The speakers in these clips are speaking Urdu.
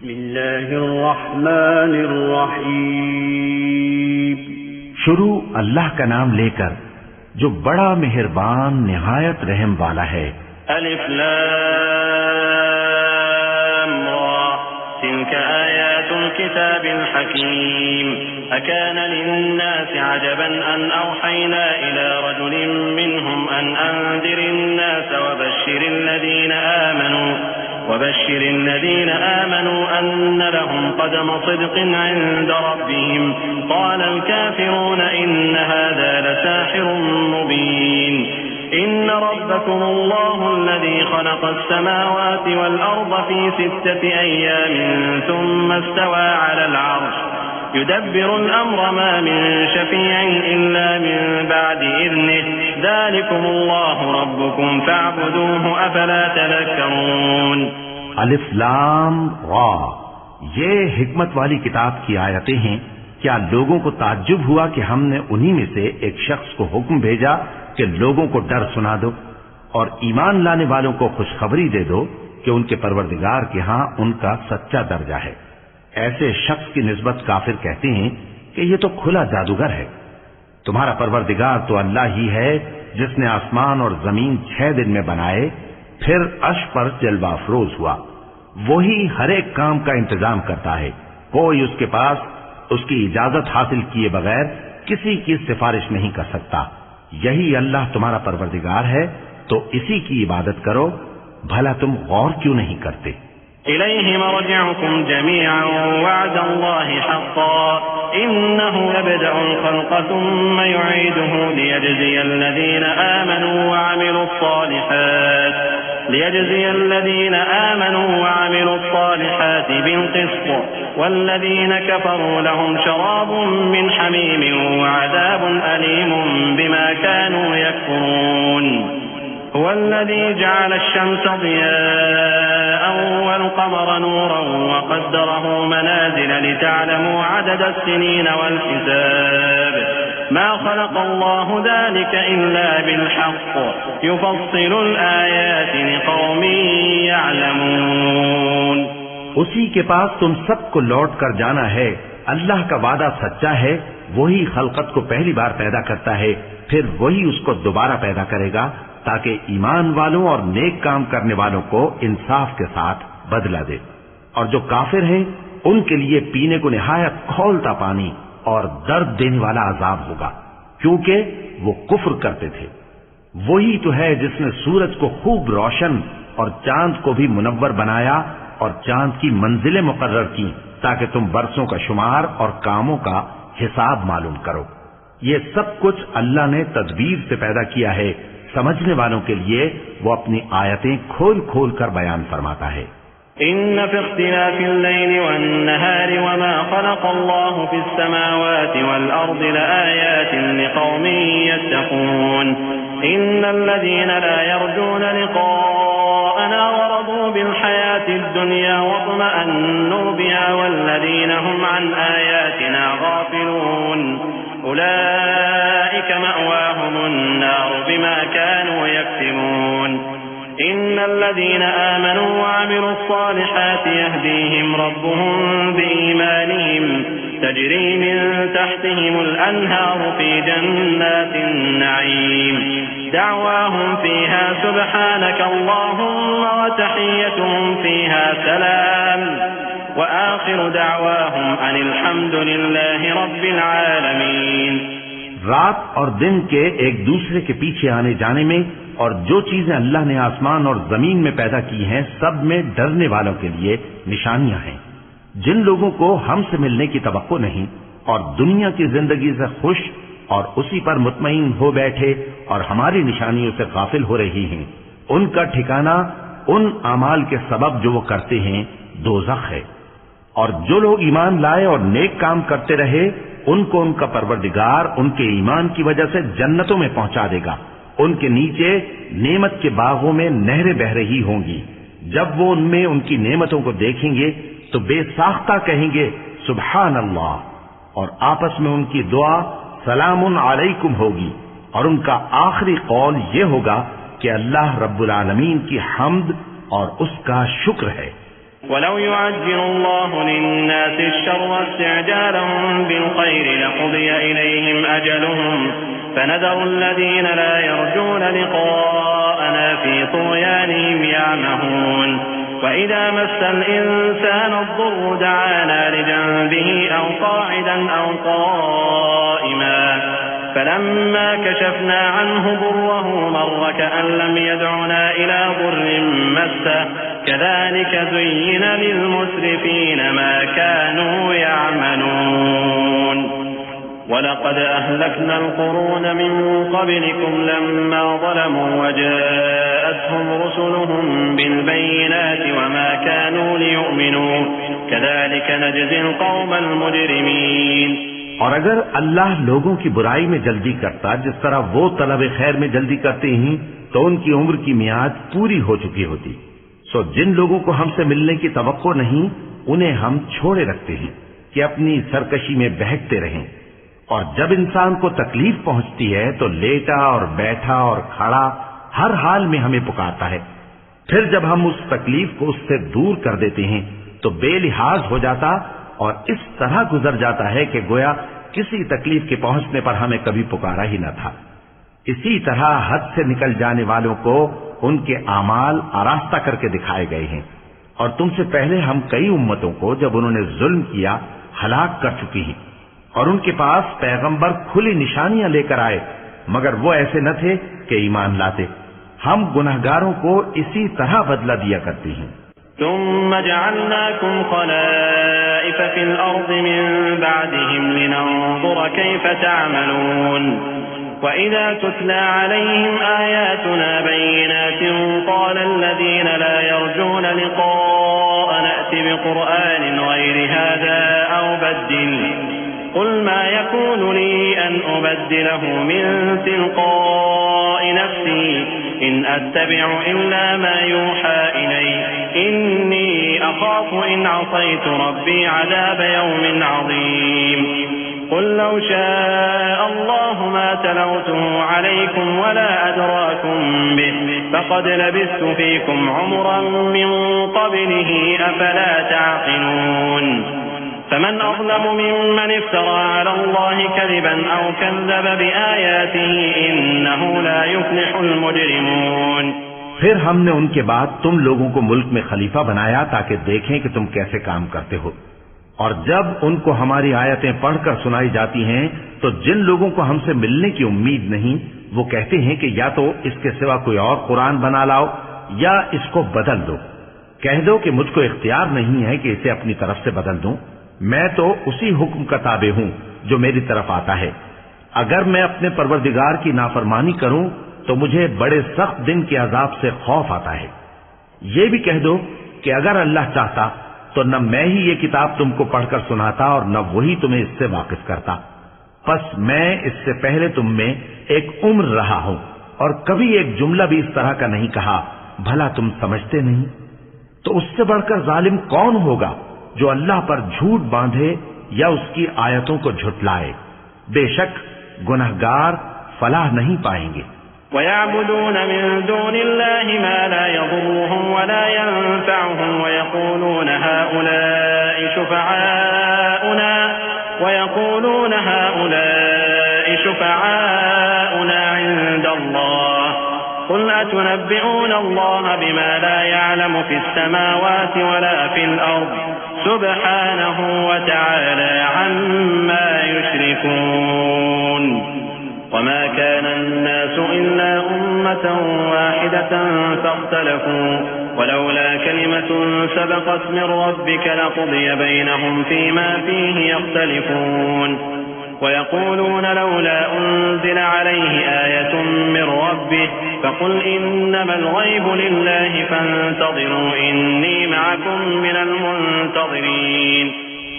بسم اللہ الرحمن الرحیم، شروع اللہ کا نام لے کر جو بڑا مہربان نہایت رحم والا ہے۔ الف لام را تلك آیات الكتاب الحکیم اکان للناس عجبا ان اوحینا الى رجل منهم ان انذر الناس وبشر الذين آمنوا أن لهم قدم صدق عند ربهم قال الكافرون إن هذا لساحر مبين إن ربكم الله الذي خلق السماوات والأرض في 6 أيام ثم استوى على العرش يدبر الأمر ما من شفيع إلا من بعد إذنه ذلكم الله ربكم فاعبدوه أفلا تذكرون۔ الف لام را، یہ حکمت والی کتاب کی آیتیں ہیں۔ کیا لوگوں کو تعجب ہوا کہ ہم نے انہی میں سے ایک شخص کو حکم بھیجا کہ لوگوں کو ڈر سنا دو اور ایمان لانے والوں کو خوشخبری دے دو کہ ان کے پروردگار کے ہاں ان کا سچا درجہ ہے۔ ایسے شخص کی نسبت کافر کہتے ہیں کہ یہ تو کھلا جادوگر ہے۔ تمہارا پروردگار تو اللہ ہی ہے جس نے آسمان اور زمین 6 دن میں بنائے، پھر عرش پر جلوہ افروز ہوا۔ وہی ہر ایک کام کا انتظام کرتا ہے، کوئی اس کے پاس اس کی اجازت حاصل کیے بغیر کسی کی سفارش نہیں کر سکتا۔ یہی اللہ تمہارا پروردگار ہے، تو اسی کی عبادت کرو، بھلا تم غور کیوں نہیں کرتے؟ إليه مرجعكم جميعا وعد الله حقا إنه يبدأ الخلق ثم يعيده ليجزي الذين آمنوا وعملوا الصالحات بالقسط والذين كفروا لهم شراب من حميم وعذاب أليم بما كانوا يكفرون۔ هو الذي جعل الشمس ضياء والقمر نورا وقدره منازل لتعلموا عدد السنين والحساب ما خلق الله ذلك إلا بالحق يفصل الآيات لقوم يعلمون۔ اسی کے پاس تم سب کو لوٹ کر جانا ہے۔ اللہ کا وعدہ سچا ہے، وہی خلقت کو پہلی بار پیدا کرتا ہے، پھر وہی اس کو دوبارہ پیدا کرے گا تاکہ ایمان والوں اور نیک کام کرنے والوں کو انصاف کے ساتھ بدلہ دے۔ اور جو کافر ہیں ان کے لیے پینے کو نہایت کھولتا پانی اور درد دینے والا عذاب ہوگا، کیونکہ وہ کفر کرتے تھے۔ وہی تو ہے جس نے سورج کو خوب روشن اور چاند کو بھی منور بنایا اور چاند کی منزلیں مقرر کی تاکہ تم برسوں کا شمار اور کاموں کا حساب معلوم کرو۔ یہ سب کچھ اللہ نے تدبیر سے پیدا کیا ہے، سمجھنے والوں کے لیے وہ اپنی آیتیں کھول کھول کر بیان فرماتا ہے۔ ان في اختلاف الليل والنهار وما خلق الله في السماوات والأرض لآيات لقوم يتقون ان الذين لا يرجون لقاءنا ورضوا بالحياة الدنيا واطمأنوا بها والذين هم عن آياتنا غافلون أولئك مأواهم النار بما كانوا يكسبون إن الذين آمنوا وعملوا الصالحات يهديهم ربهم بإيمانهم تجري من تحتهم الأنهار في جنات النعيم دعواهم فيها سبحانك اللهم وتحيتهم فيها سلام وآخر دعواهم أن الحمد لله رب العالمين۔ رات اور دن کے ایک دوسرے کے پیچھے آنے جانے میں اور جو چیزیں اللہ نے آسمان اور زمین میں پیدا کی ہیں سب میں ڈرنے والوں کے لیے نشانیاں ہیں۔ جن لوگوں کو ہم سے ملنے کی توقع نہیں اور دنیا کی زندگی سے خوش اور اسی پر مطمئن ہو بیٹھے اور ہماری نشانیوں سے غافل ہو رہی ہیں، ان کا ٹھکانہ ان اعمال کے سبب جو وہ کرتے ہیں دوزخ ہے۔ اور جو لوگ ایمان لائے اور نیک کام کرتے رہے ان کو ان کا پروردگار ان کے ایمان کی وجہ سے جنتوں میں پہنچا دے گا، ان کے نیچے نعمت کے باغوں میں نہریں بہ رہی ہوں گی۔ جب وہ ان میں ان کی نعمتوں کو دیکھیں گے تو بے ساختہ کہیں گے سبحان اللہ، اور آپس میں ان کی دعا سلام علیکم ہوگی، اور ان کا آخری قول یہ ہوگا کہ اللہ رب العالمین کی حمد اور اس کا شکر ہے۔ ولو يعجل الله للناس الشر استعجالهم بالخير لقضي إليهم أجلهم فنذر الذين لا يرجون لقاءنا في طغيانهم يعمهون وإذا مس الإنسان الضر دعانا لجنبه أو قاعدا أو قائما فلما كشفنا عنه ضره مر كأن لم يدعنا إلى ضر مسه كذلك زين للمسرفين ما كانوا يعملون ولقد أهلكنا القرون من قبلكم لما ظلموا وجاءتهم رسلهم بالبينات وما كانوا ليؤمنوا كذلك نجزي القوم المجرمين. اور اگر اللہ لوگوں کی برائی میں جلدی کرتا جس طرح وہ طلب خیر میں جلدی کرتے ہیں تو ان کی عمر کی میعاد پوری ہو چکی ہوتی. سو جن لوگوں کو ہم سے ملنے کی توقع نہیں انہیں ہم چھوڑے رکھتے ہیں کہ اپنی سرکشی میں بہکتے رہیں. اور جب انسان کو تکلیف پہنچتی ہے تو لیٹا اور بیٹھا اور کھڑا ہر حال میں ہمیں پکارتا ہے. پھر جب ہم اس تکلیف کو اس سے دور کر دیتے ہیں تو بے لحاظ ہو جاتا اور اس طرح گزر جاتا ہے کہ گویا کسی تکلیف کے پہنچنے پر ہمیں کبھی پکارا ہی نہ تھا. اسی طرح حد سے نکل جانے والوں کو ان کے اعمال آراستہ کر کے دکھائے گئے ہیں. اور تم سے پہلے ہم کئی امتوں کو جب انہوں نے ظلم کیا ہلاک کر چکی ہیں اور ان کے پاس پیغمبر کھلی نشانیاں لے کر آئے مگر وہ ایسے نہ تھے کہ ایمان لاتے. ہم گنہگاروں کو اسی طرح بدلہ دیا کرتے ہیں. ثم جعلناكم خلائف في الأرض من بعدهم لننظر كيف تعملون وإذا تتلى عليهم آياتنا بينات قال الذين لا يرجون لقاء نأتي بقرآن غير هذا أو بدل قل ما يكون لي أن أبدله من تلقاء نفسي إن أتبع إلا ما يوحى إلي إني أخاف إن عصيت ربي عذاب يوم عظيم قل لو شاء الله ما تلوته عليكم ولا أدراكم به فقد لبثت فيكم عمرا من قبله أفلا تعقلون فمن أظلم ممن افترى على الله كذبا أو كذب بآياته إنه لا يفلح المجرمون. پھر ہم نے ان کے بعد تم لوگوں کو ملک میں خلیفہ بنایا تاکہ دیکھیں کہ تم کیسے کام کرتے ہو. اور جب ان کو ہماری آیتیں پڑھ کر سنائی جاتی ہیں تو جن لوگوں کو ہم سے ملنے کی امید نہیں وہ کہتے ہیں کہ یا تو اس کے سوا کوئی اور قرآن بنا لاؤ یا اس کو بدل دو. کہہ دو کہ مجھ کو اختیار نہیں ہے کہ اسے اپنی طرف سے بدل دوں. میں تو اسی حکم کا تابع ہوں جو میری طرف آتا ہے. اگر میں اپنے پروردگار کی نافرمانی کروں تو مجھے بڑے سخت دن کے عذاب سے خوف آتا ہے. یہ بھی کہہ دو کہ اگر اللہ چاہتا تو نہ میں ہی یہ کتاب تم کو پڑھ کر سناتا اور نہ وہی تمہیں اس سے واقف کرتا. پس میں اس سے پہلے تم میں ایک عمر رہا ہوں اور کبھی ایک جملہ بھی اس طرح کا نہیں کہا. بھلا تم سمجھتے نہیں؟ تو اس سے بڑھ کر ظالم کون ہوگا جو اللہ پر جھوٹ باندھے یا اس کی آیتوں کو جھٹلائے. بے شک گنہگار فلاح نہیں پائیں گے. وَيَعْبُدُونَ مِن دُونِ اللَّهِ مَا لَا يَضُرُّهُمْ وَلَا يَنفَعُهُمْ وَيَقُولُونَ هَؤُلَاءِ شُفَعَاؤُنَا عِندَ اللَّهِ قُلْ أَتُنَبِّئُونَ اللَّهَ بِمَا لَا يَعْلَمُ فِي السَّمَاوَاتِ وَلَا فِي الْأَرْضِ سُبْحَانَهُ وَتَعَالَى عَمَّا يُشْرِكُونَ. وما كان الناس إلا أمة واحدة فاختلفوا ولولا كلمة سبقت من ربك لقضي بينهم فيما فيه يختلفون. ويقولون لولا أنزل عليه آية من ربه فقل إنما الغيب لله فانتظروا إني معكم من المنتظرين.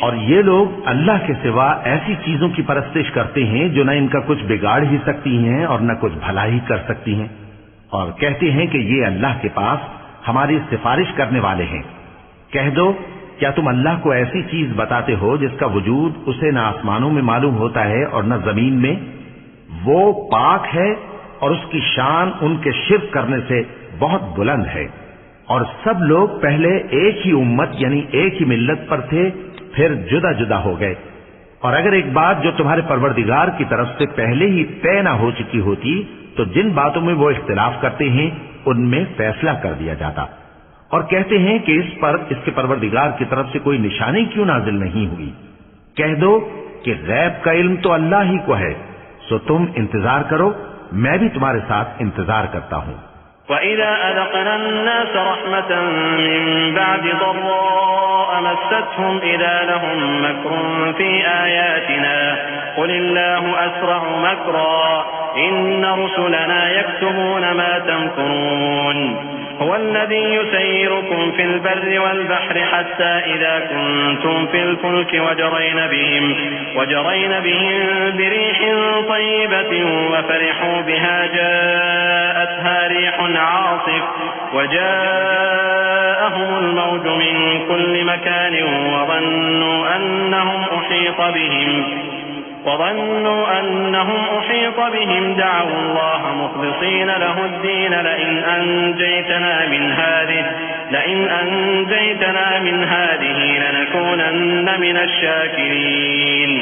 اور یہ لوگ اللہ کے سوا ایسی چیزوں کی پرستش کرتے ہیں جو نہ ان کا کچھ بگاڑ ہی سکتی ہیں اور نہ کچھ بھلائی کر سکتی ہیں اور کہتے ہیں کہ یہ اللہ کے پاس ہماری سفارش کرنے والے ہیں. کہہ دو کیا تم اللہ کو ایسی چیز بتاتے ہو جس کا وجود اسے نہ آسمانوں میں معلوم ہوتا ہے اور نہ زمین میں؟ وہ پاک ہے اور اس کی شان ان کے شرک کرنے سے بہت بلند ہے. اور سب لوگ پہلے ایک ہی امت یعنی ایک ہی ملت پر تھے، پھر جدا جدا ہو گئے۔ اور اگر ایک بات جو تمہارے پروردگار کی طرف سے پہلے ہی طے نہ ہو چکی ہوتی تو جن باتوں میں وہ اختلاف کرتے ہیں ان میں فیصلہ کر دیا جاتا۔ اور کہتے ہیں کہ اس پر اس کے پروردگار کی طرف سے کوئی نشانی کیوں نازل نہیں ہوئی؟ کہہ دو کہ غیب کا علم تو اللہ ہی کو ہے، سو تم انتظار کرو، میں بھی تمہارے ساتھ انتظار کرتا ہوں۔ وَإِذَا أَذَقْنَا النَّاسَ رَحْمَةً مِّن بَعْدِ ضَرَّاءَ مَسَّتْهُمْ إِذَا لَهُم مَّكْرٌ فِي آيَاتِنَا قُلِ اللَّهُ أَسْرَعُ مَكْرًا إِنَّ رُسُلَنَا يَكْتُبُونَ مَا تَمْكُرُونَ هو الذي يسيركم في البر والبحر حتى إذا كنتم في الفلك وجرين بهم بريح طيبة وفرحوا بها جاءتها ريح عاصف وجاءهم الموج من كل مكان وظنوا أنهم أحيط بهم دعوا الله مخلصين له الدين لئن أنجيتنا من هذه لنكونن من الشاكرين۔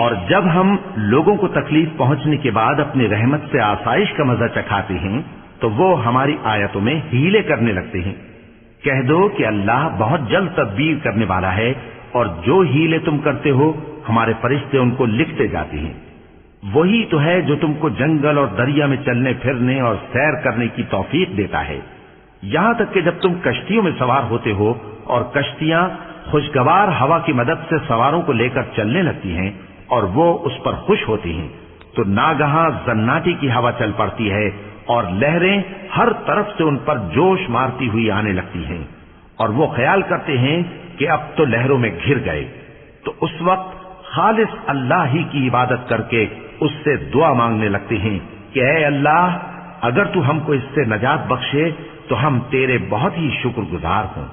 اور جب ہم لوگوں کو تکلیف پہنچنے کے بعد اپنی رحمت سے آسائش کا مزہ چکھاتے ہیں تو وہ ہماری آیتوں میں ہیلے کرنے لگتے ہیں۔ کہہ دو کہ اللہ بہت جلد تدبیر کرنے والا ہے، اور جو ہیلے تم کرتے ہو ہمارے فرشتے ان کو لکھتے جاتے ہیں۔ وہی تو ہے جو تم کو جنگل اور دریا میں چلنے پھرنے اور سیر کرنے کی توفیق دیتا ہے، یہاں تک کہ جب تم کشتیوں میں سوار ہوتے ہو اور کشتیاں خوشگوار ہوا کی مدد سے سواروں کو لے کر چلنے لگتی ہیں اور وہ اس پر خوش ہوتی ہیں تو ناگہاں زناٹی کی ہوا چل پڑتی ہے اور لہریں ہر طرف سے ان پر جوش مارتی ہوئی آنے لگتی ہیں، اور وہ خیال کرتے ہیں کہ اب تو لہروں میں گھر گئے، تو اس وقت خالص اللہ ہی کی عبادت کر کے اس سے دعا مانگنے لگتے ہیں کہ اے اللہ اگر تو ہم کو اس سے نجات بخشے تو ہم تیرے بہت ہی شکر گزار ہوں۔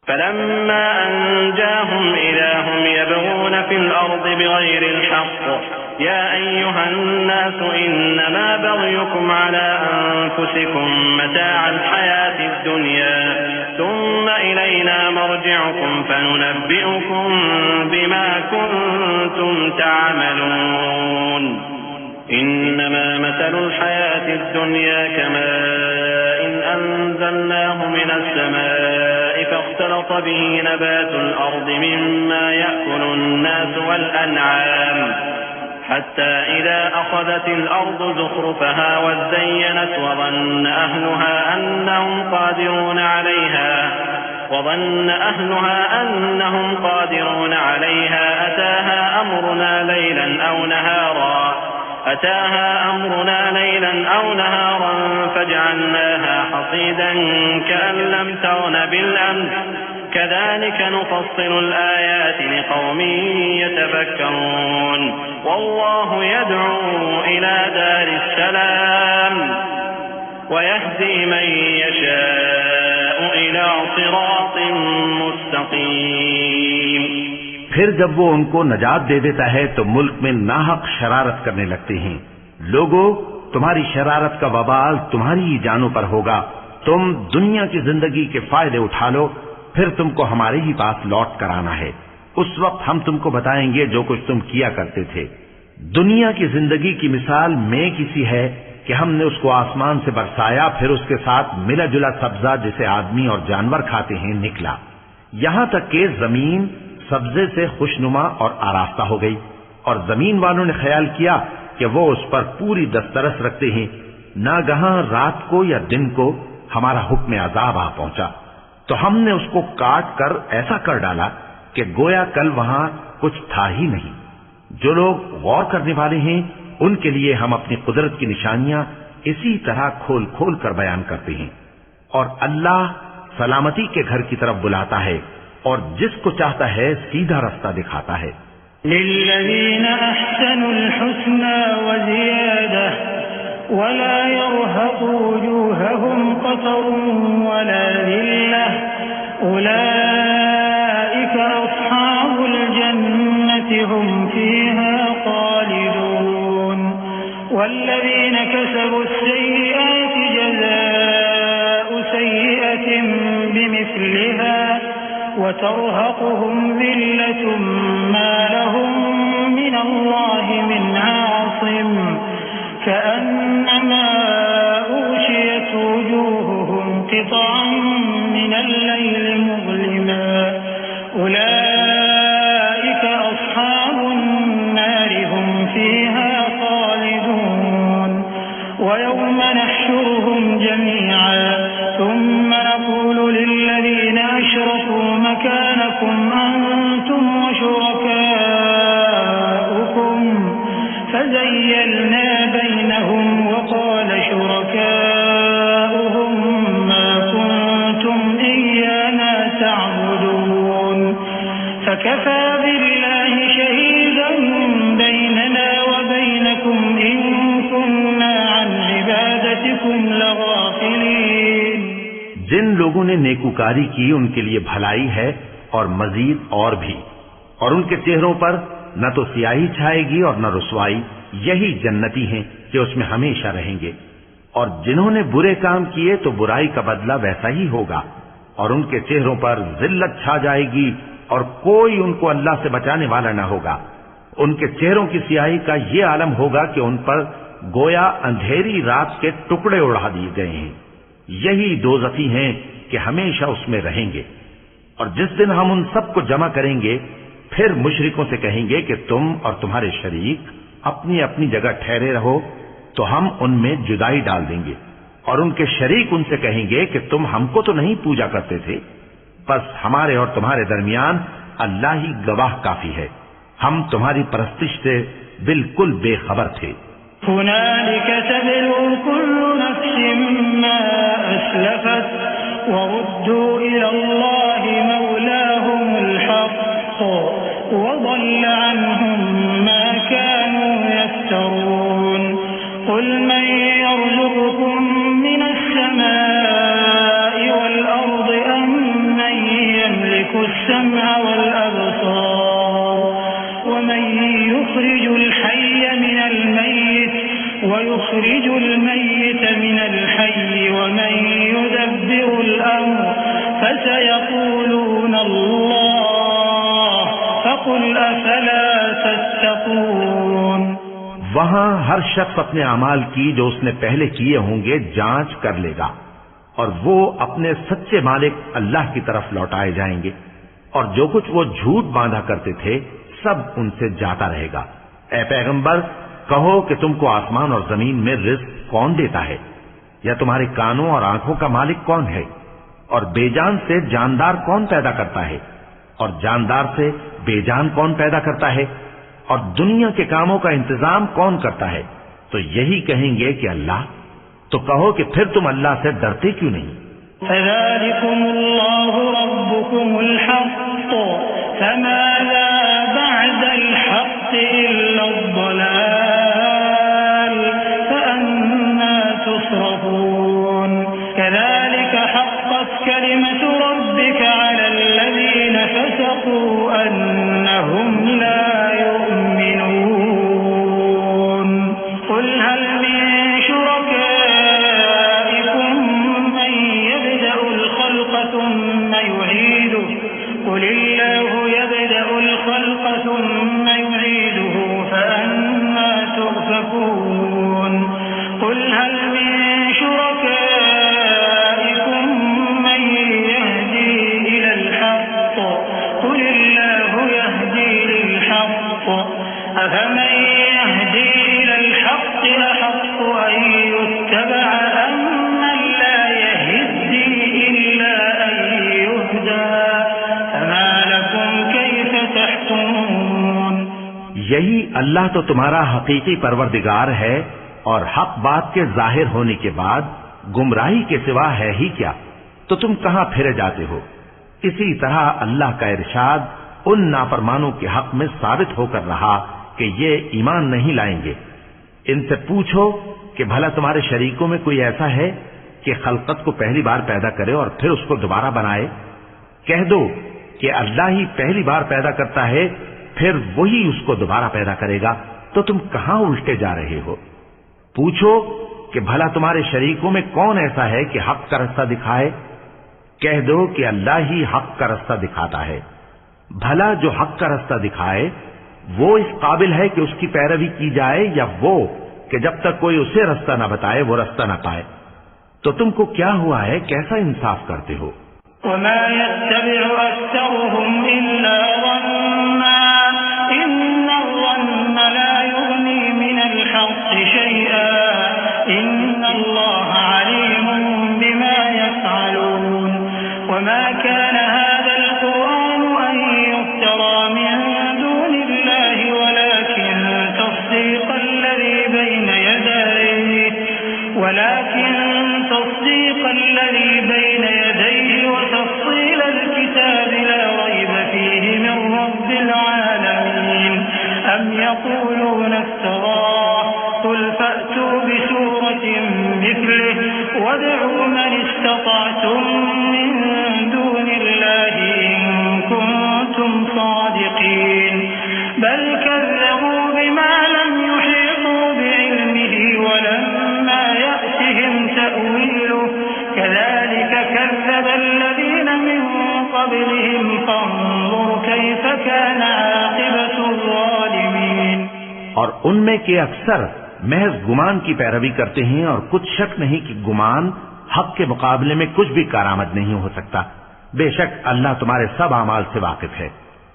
فلما أنجاهم إذا هم يبغون في الأرض بغير الحق يا أيها الناس إنما بغيكم على أنفسكم متاع الحياة الدنيا ثم إلينا مرجعكم فننبئكم بما كنتم تعملون إنما مثل الحياة الدنيا كماء أنزلناه من السماء فاختلط به نبات الأرض مما يأكل الناس والأنعام حتى إذا أخذت الأرض زخرفها وزينت وظن أهلها أنهم قادرون عليها أتاها أمرنا ليلا أو نهارا فجعلناها حصيدا كأن لم تغن بالأمس كذلك نفصل الآيات لقوم يتفكرون والله يدعو إلى دار السلام ويهدي من يشاء إلى صراط مستقيم۔ پھر جب وہ ان کو نجات دے دیتا ہے تو ملک میں ناحق شرارت کرنے لگتے ہیں۔ لوگو تمہاری شرارت کا وبال تمہاری ہی جانوں پر ہوگا، تم دنیا کی زندگی کے فائدے اٹھا لو، پھر تم کو ہمارے ہی پاس لوٹ کر آنا ہے، اس وقت ہم تم کو بتائیں گے جو کچھ تم کیا کرتے تھے۔ دنیا کی زندگی کی مثال میں کسی ہے کہ ہم نے اس کو آسمان سے برسایا، پھر اس کے ساتھ ملا جلا سبزہ جسے آدمی اور جانور کھاتے ہیں نکلا، یہاں تک کہ زمین سبزے سے خوشنما اور آراستہ ہو گئی، اور زمین والوں نے خیال کیا کہ وہ اس پر پوری دسترس رکھتے ہیں، ناگہاں رات کو یا دن کو ہمارا حکم عذاب آ پہنچا تو ہم نے اس کو کاٹ کر ایسا کر ڈالا کہ گویا کل وہاں کچھ تھا ہی نہیں۔ جو لوگ غور کرنے والے ہیں ان کے لیے ہم اپنی قدرت کی نشانیاں اسی طرح کھول کھول کر بیان کرتے ہیں، اور اللہ سلامتی کے گھر کی طرف بلاتا ہے اور جس کو چاہتا ہے سیدھا رستہ دکھاتا ہے۔ للذین احسنوا الحسنى وزیادہ ولا يرهق وجوههم قتر ولا ذلة أولئك أصحاب الجنة هم فيها خالدون والذين كسبوا السيئات جزاء سيئة بمثلها وترهقهم ذلة ما لهم من الله من عاصم كأنما أغشيت وجوههم قطعا من الليل مظلما أولئك أصحاب النار هم فيها خالدون ويوم نحشرهم جميعا ثم نقول للذين أشركوا مكانكم أنتم وشركاؤكم فزيلنا بينهم وقال شركاؤهم ما كنتم إيانا تعبدون فكفى بالله شهيدا بيننا وبينكم إن كنا عن عبادتكم لغافلين. جن لوگوں نے نیکوکاری کی ان کے لیے بھلائی ہے اور مزید اور بھی، اور ان کے چہروں پر نہ تو سیاہی چھائے گی اور نہ رسوائی، یہی جنتی ہیں کہ اس میں ہمیشہ رہیں گے. اور جنہوں نے برے کام کیے تو برائی کا بدلہ ویسا ہی ہوگا، اور ان کے چہروں پر ذلت چھا جائے گی اور کوئی ان کو اللہ سے بچانے والا نہ ہوگا. ان کے چہروں کی سیاہی کا یہ عالم ہوگا کہ ان پر گویا اندھیری رات کے ٹکڑے اڑا دیے گئے ہیں. یہی دوزخی ہیں کہ ہمیشہ اس میں رہیں گے. اور جس دن ہم ان سب کو جمع کریں گے پھر مشرکوں سے کہیں گے کہ تم اور تمہارے شریک اپنی اپنی جگہ ٹھہرے رہو تو ہم ان میں جدائی ڈال دیں گے. اور ان کے شریک ان سے کہیں گے کہ تم ہم کو تو نہیں پوجا کرتے تھے، بس ہمارے اور تمہارے درمیان اللہ ہی گواہ کافی ہے، ہم تمہاری پرستش سے بالکل بے خبر تھے. هنالك تبلو كل نفس ما أسلفت وردوا إلى الله مولاهم الحق وضل عنهم ما كانوا يفترون. قل من يرزقكم من السماء والأرض أم من يملك السمع والأبصار ومن يخرج الحي من الميت ويخرج الميت من الحي ومن يدبر الأمر فسيقولون الله فقل أفلا تتقون. وہاں ہر شخص اپنے اعمال کی جو اس نے پہلے کیے ہوں گے جانچ کر لے گا، اور وہ اپنے سچے مالک اللہ کی طرف لوٹائے جائیں گے، اور جو کچھ وہ جھوٹ باندھا کرتے تھے سب ان سے جاتا رہے گا. اے پیغمبر کہو کہ تم کو آسمان اور زمین میں رزق کون دیتا ہے، یا تمہارے کانوں اور آنکھوں کا مالک کون ہے، اور بے جان سے جاندار کون پیدا کرتا ہے، اور جاندار سے بے جان کون پیدا کرتا ہے، اور دنیا کے کاموں کا انتظام کون کرتا ہے. تو یہی کہیں گے کہ اللہ. تو کہو کہ پھر تم اللہ سے ڈرتے کیوں نہیں؟ فذلكم الله ربكم الحق فماذا بعد الحق إلا الضلال فأنا تصرفون. كذلك حقت كلمة ربك على الذين فسقوا أنهم لا يؤمنون. قل هل من شركائكم من يبدأ الخلق ثم يعيده قل الله يبدأ الخلق ثم يعيده فأنا تؤفكون. قل هل من شركائكم من يهدي إلى الحق قل الله يهدي للحق أفمن يهدي إلى الحق أحق أن يتبع أمن لا يهدي إلا أن يهدى فما لكم كيف تحكمون. یہی اللہ تو تمہارا حقیقی پروردگار ہے، اور حق بات کے ظاہر ہونے کے بعد گمراہی کے سوا ہے ہی کیا، تو تم کہاں پھرے جاتے ہو. اسی طرح اللہ کا ارشاد ان نافرمانوں کے حق میں ثابت ہو کر رہا کہ یہ ایمان نہیں لائیں گے. ان سے پوچھو کہ بھلا تمہارے شریکوں میں کوئی ایسا ہے کہ خلقت کو پہلی بار پیدا کرے اور پھر اس کو دوبارہ بنائے؟ کہہ دو کہ اللہ ہی پہلی بار پیدا کرتا ہے پھر وہی اس کو دوبارہ پیدا کرے گا، تو تم کہاں الٹے جا رہے ہو. پوچھو کہ بھلا تمہارے شریکوں میں کون ایسا ہے کہ حق کا رستہ دکھائے؟ کہہ دو کہ اللہ ہی حق کا رستہ دکھاتا ہے. بھلا جو حق کا رستہ دکھائے وہ اس قابل ہے کہ اس کی پیروی کی جائے، یا وہ کہ جب تک کوئی اسے رستہ نہ بتائے وہ رستہ نہ پائے؟ تو تم کو کیا ہوا ہے، کیسا انصاف کرتے ہو؟ وما يتبع أكثرهم إلا ظنا إن الظن لا يغني من الحق شيئا إن الله عليم بما يفعلون وما كان هذا القرآن أن يفترى من دون الله ولكن تصديق الذي بين يديه وتفصيل الكتاب لا ريب فيه من رب العالمين أم يقولون افتراه قل فأتوا بسورة مثله وادعوا من استطعتم من دون الله إن كنتم صادقين بل كذبوا بما لم يحيطوا بعلمه ولما يأتهم تأويله كذلك كذب الذين من قبلهم فانظر كيف كان عاقبة الظالمين. اور ان میں کے اکثر محض گمان کی پیروی کرتے ہیں، اور کچھ شک نہیں کہ گمان حق کے مقابلے میں کچھ بھی کارآمد نہیں ہو سکتا. بے شک اللہ تمہارے سب اعمال سے واقف ہے،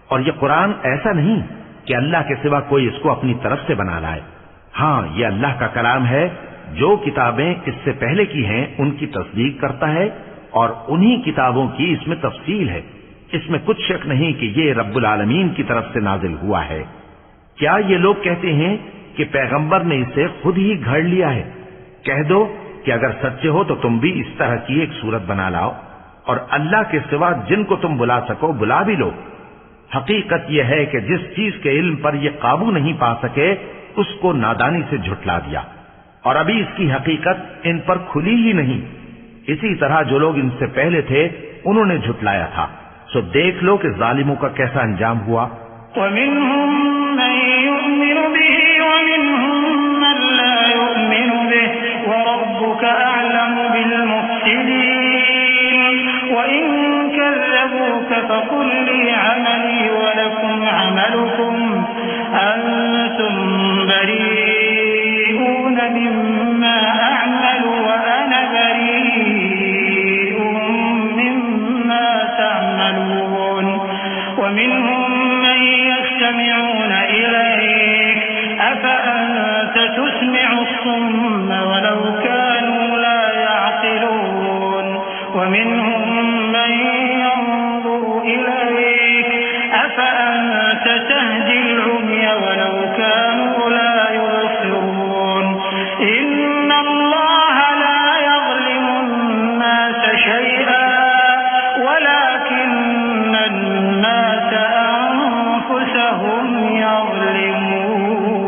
اور یہ قرآن ایسا نہیں کہ اللہ کے سوا کوئی اس کو اپنی طرف سے بنا لائے. ہاں، یہ اللہ کا کلام ہے. جو کتابیں اس سے پہلے کی ہیں ان کی تصدیق کرتا ہے، اور انہی کتابوں کی اس میں تفصیل ہے. اس میں کچھ شک نہیں کہ یہ رب العالمین کی طرف سے نازل ہوا ہے. کیا یہ لوگ کہتے ہیں کہ پیغمبر نے اسے خود ہی گھڑ لیا ہے؟ کہہ دو کہ اگر سچے ہو تو تم بھی اس طرح کی ایک صورت بنا لاؤ، اور اللہ کے سوا جن کو تم بلا سکو بلا بھی لو. حقیقت یہ ہے کہ جس چیز کے علم پر یہ قابو نہیں پا سکے اس کو نادانی سے جھٹلا دیا، اور ابھی اس کی حقیقت ان پر کھلی ہی نہیں. اسی طرح جو لوگ ان سے پہلے تھے انہوں نے جھٹلایا تھا. سو دیکھ لو کہ ظالموں کا کیسا انجام ہوا. وَمِنْهُمْ مَنْ يُؤْمِنُ بِهِ وَمِنْهُمْ مَنْ لَا يُؤْمِنُ بِهِ وَرَبُّكَ أَعْلَمُ بِالْمُفْسِدِينَ وَإِنْ كَذَّبُوكَ فَقُلْ لِي عَمَلِي وَلَكُمْ عَمَلُكُمْ أَنْتُمْ بَرِيئُونَ مِمَّا أَعْمَلُ وَأَنَا بَرِيءٌ مِمَّا تَعْمَلُونَ وَمِنْهُمْ مَنْ يَسْتَمِعُونَ إِلَيْكَ أَفَأَنْتَ تُسْمِعُ الصُّمَّ وَلَوْ كَانُوا لَا يَعْقِلُونَ وَمِنْهُمْ مَنْ يَنْظُرُ إِلَيْكَ أَفَأَنْتَ تَهْدِي الْعُمْيَ وَلَوْ كَانُوا لَا يُبْصِرُونَ إِنَّ اللَّهَ لَا يَظْلِمُ النَّاسَ شَيْئًا وَلَكِنَّ النَّاسَ أَنفُسَهُمْ يَظْلِمُونَ.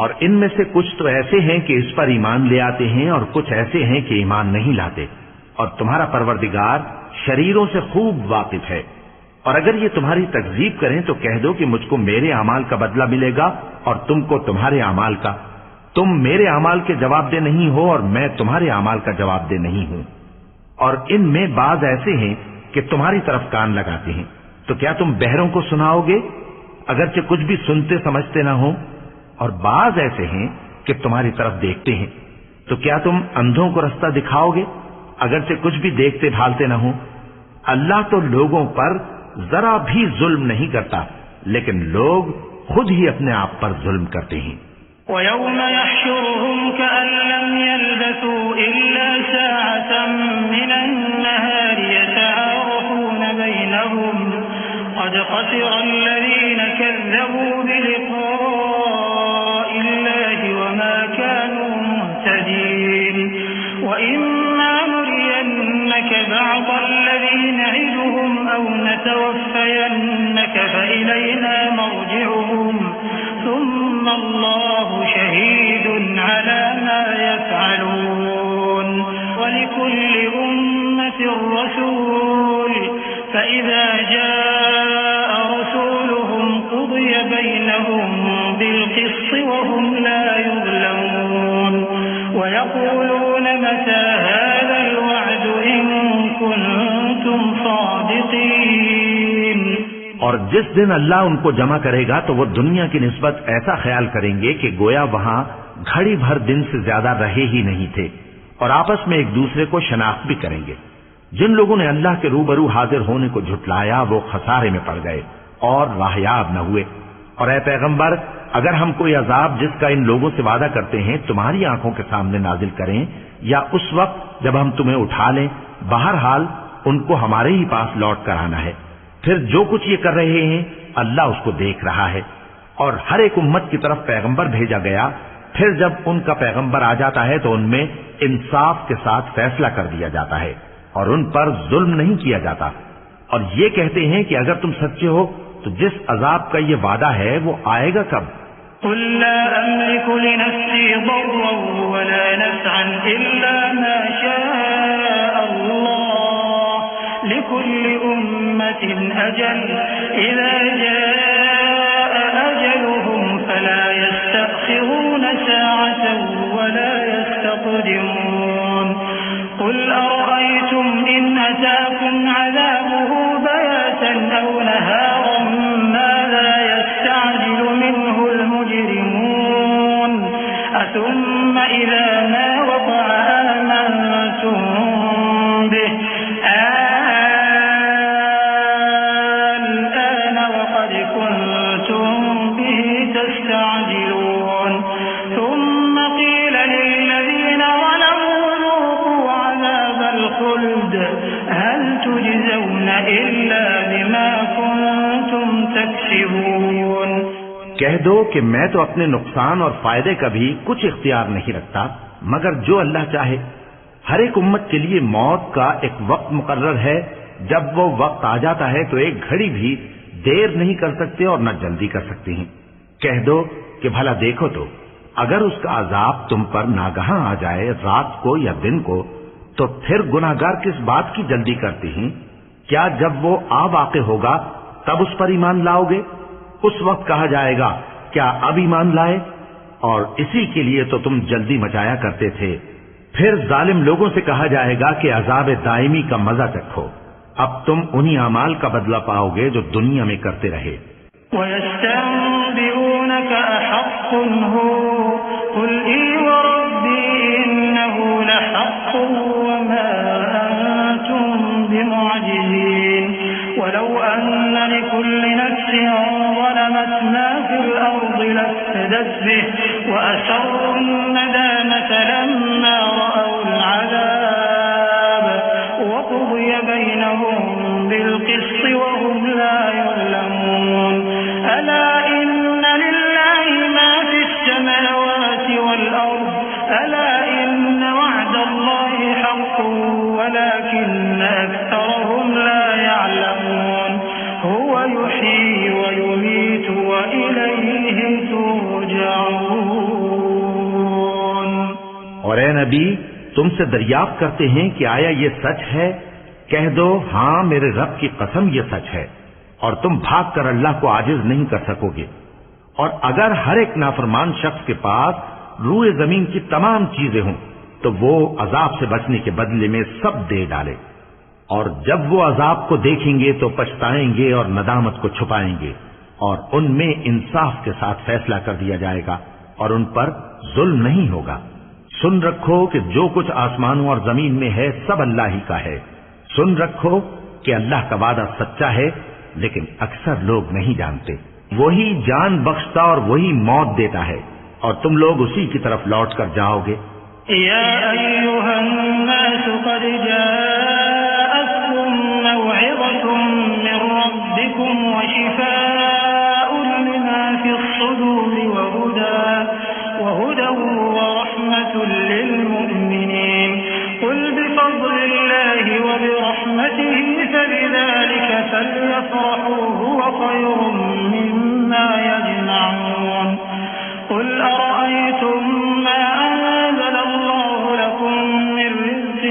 اور ان میں سے کچھ تو ایسے ہیں کہ اس پر ایمان لے آتے ہیں، اور کچھ ایسے ہیں کہ ایمان نہیں لاتے. اور تمہارا پروردگار شریروں سے خوب واقف ہے. اور اگر یہ تمہاری تکذیب کریں تو کہہ دو کہ مجھ کو میرے اعمال کا بدلہ ملے گا اور تم کو تمہارے اعمال کا. تم میرے اعمال کے جواب دہ نہیں ہو اور میں تمہارے اعمال کا جواب دہ نہیں ہوں. اور ان میں بعض ایسے ہیں کہ تمہاری طرف کان لگاتے ہیں. تو کیا تم بہروں کو سناؤ گے اگرچہ کچھ بھی سنتے سمجھتے نہ ہو؟ اور بعض ایسے ہیں کہ تمہاری طرف دیکھتے ہیں. تو کیا تم اندھوں کو رستہ دکھاؤ گے اگرچہ کچھ بھی دیکھتے بھالتے نہ ہو؟ اللہ تو لوگوں پر ذرا بھی ظلم نہیں کرتا، لیکن لوگ خود ہی اپنے آپ پر ظلم کرتے ہیں. وَيَوْمَ يَحْشُرُهُمْ كَأَن لَّمْ يَلْبَثُوا إِلَّا سَاعَةً مِّنَ النَّهَارِ يَتَعَارَفُونَ بَيْنَهُمْ قَدْ خَسِرَ الَّذِينَ كَذَّبُوا بِلِقَاءِ اللَّهِ وَمَا كَانُوا مُهْتَدِينَ. وَإِمَّا نُرِيَنَّكَ بَعْضَ الَّذِي نَعِدُهُمْ أَوْ نَتَوَفَّيَنَّكَ فَإِلَيْنَا مَرْجِعُهُمْ ثُمَّ اللَّهُ شَهِيدٌ عَلَى مَا يَفْعَلُونَ. وَلِكُلِّ أُمَّةٍ رَّسُولٌ فَإِذَا جَاءَ رَسُولُهُمْ قُضِيَ بَيْنَهُم بِالْقِسْطِ وَهُمْ لَا يُظْلَمُونَ. وَيَقُولُونَ مَتَىٰ هَٰذَا الْوَعْدُ اور جس دن اللہ ان کو جمع کرے گا تو وہ دنیا کی نسبت ایسا خیال کریں گے کہ گویا وہاں گھڑی بھر دن سے زیادہ رہے ہی نہیں تھے، اور آپس میں ایک دوسرے کو شناخت بھی کریں گے۔ جن لوگوں نے اللہ کے روبرو حاضر ہونے کو جھٹلایا وہ خسارے میں پڑ گئے اور راہیاب نہ ہوئے۔ اور اے پیغمبر، اگر ہم کوئی عذاب جس کا ان لوگوں سے وعدہ کرتے ہیں تمہاری آنکھوں کے سامنے نازل کریں یا اس وقت جب ہم تمہیں اٹھا لیں، بہرحال ان کو ہمارے ہی پاس لوٹ کر آنا ہے۔ پھر جو کچھ یہ کر رہے ہیں اللہ اس کو دیکھ رہا ہے۔ اور ہر ایک امت کی طرف پیغمبر بھیجا گیا، پھر جب ان کا پیغمبر آ جاتا ہے تو ان میں انصاف کے ساتھ فیصلہ کر دیا جاتا ہے اور ان پر ظلم نہیں کیا جاتا، اور یہ کہتے ہیں کہ اگر تم سچے ہو تو جس عذاب کا یہ وعدہ ہے وہ آئے گا کب؟ قل لا أملك لنفسي ضرا ولا نفعا إلا ما شاء الله لكل أمة أجل إذا جاء أجلهم فلا يستأخرون ساعة ولا يستقدمون قل أرأيتم إن أتاكم عذابه بياتا أو نهارا ماذا يستعجل منه المجرمون ثم إذا ما وقع آمنتم به الآن وقد كنتم به تستعجلون ثم قيل للذين ظلموا ذوقوا عذاب الخلد هل تجزون إلا بما كنتم تكسبون۔ کہہ دو کہ میں تو اپنے نقصان اور فائدے کا بھی کچھ اختیار نہیں رکھتا مگر جو اللہ چاہے۔ ہر ایک امت کے لیے موت کا ایک وقت مقرر ہے، جب وہ وقت آ جاتا ہے تو ایک گھڑی بھی دیر نہیں کر سکتے اور نہ جلدی کر سکتے ہیں۔ کہہ دو کہ بھلا دیکھو تو اگر اس کا عذاب تم پر ناگہاں آ جائے رات کو یا دن کو تو پھر گناہگار کس بات کی جلدی کرتے ہیں؟ کیا جب وہ آ واقع ہوگا تب اس پر ایمان لاؤ گے؟ اس وقت کہا جائے گا کیا اب ایمان لائے؟ اور اسی کے لیے تو تم جلدی مچایا کرتے تھے۔ پھر ظالم لوگوں سے کہا جائے گا کہ عذاب دائمی کا مزہ چکھو، اب تم انہی اعمال کا بدلہ پاؤ گے جو دنیا میں کرتے رہے۔ وَيَسْتَنبِئُونَكَ أَحَقٌّ هُوَ قُلْ إِي وَرَبِّي إِنَّهُ لَحَقٌّ وَمَا أَنْتُمْ بِمُعْجِزِينَ وَلَوْ أَنَّ لِكُلِّ نَفْسٍ ظَلَمَتْ مَا فِي الْأَرْضِ لَافْتَدَتْ بِهِ وَأَسَرُّوا النَّدَامَةَ لَمَّا رَأَوُا الْعَذَابَ وَقُضِيَ بَيْنَهُم بِالْقِسْطِ وَهُمْ لَا يُظْلَمُونَ أَلَا إِنَّ لِلَّهِ مَا فِي السَّمَاوَاتِ وَالْأَرْضِ أَلَا إِنَّ وَعْدَ اللَّهِ حَقٌّ وَلَكِنَّ أَكْثَرَهُمْ لَا يَعْلَمُونَ هُوَ يُحْيِي وَيُمِيتُ وَإِلَيْهِ تُرْجَعُونَ۔ اور اے نبی تم سے دریافت کرتے ہیں کہ آیا یہ سچ ہے؟ کہہ دو ہاں میرے رب کی قسم یہ سچ ہے، اور تم بھاگ کر اللہ کو عاجز نہیں کر سکو گے۔ اور اگر ہر ایک نافرمان شخص کے پاس روئے زمین کی تمام چیزیں ہوں تو وہ عذاب سے بچنے کے بدلے میں سب دے ڈالے، اور جب وہ عذاب کو دیکھیں گے تو پچھتائیں گے اور ندامت کو چھپائیں گے، اور ان میں انصاف کے ساتھ فیصلہ کر دیا جائے گا اور ان پر ظلم نہیں ہوگا۔ سن رکھو کہ جو کچھ آسمانوں اور زمین میں ہے سب اللہ ہی کا ہے۔ سن رکھو کہ اللہ کا وعدہ سچا ہے لیکن اکثر لوگ نہیں جانتے۔ وہی جان بخشتا اور وہی موت دیتا ہے، اور تم لوگ اسی کی طرف لوٹ کر جاؤ گے۔ یا ایھا الناس قد جاءتکم موعظۃ من ربکم وشفاء لما فی الصدور وهدى ورحمة للمؤمنين قل بفضل الله وبرحمته فبذلك فليفرحوا هو خير مما يجمعون قل أرأيتم ما أنزل الله لكم من رزق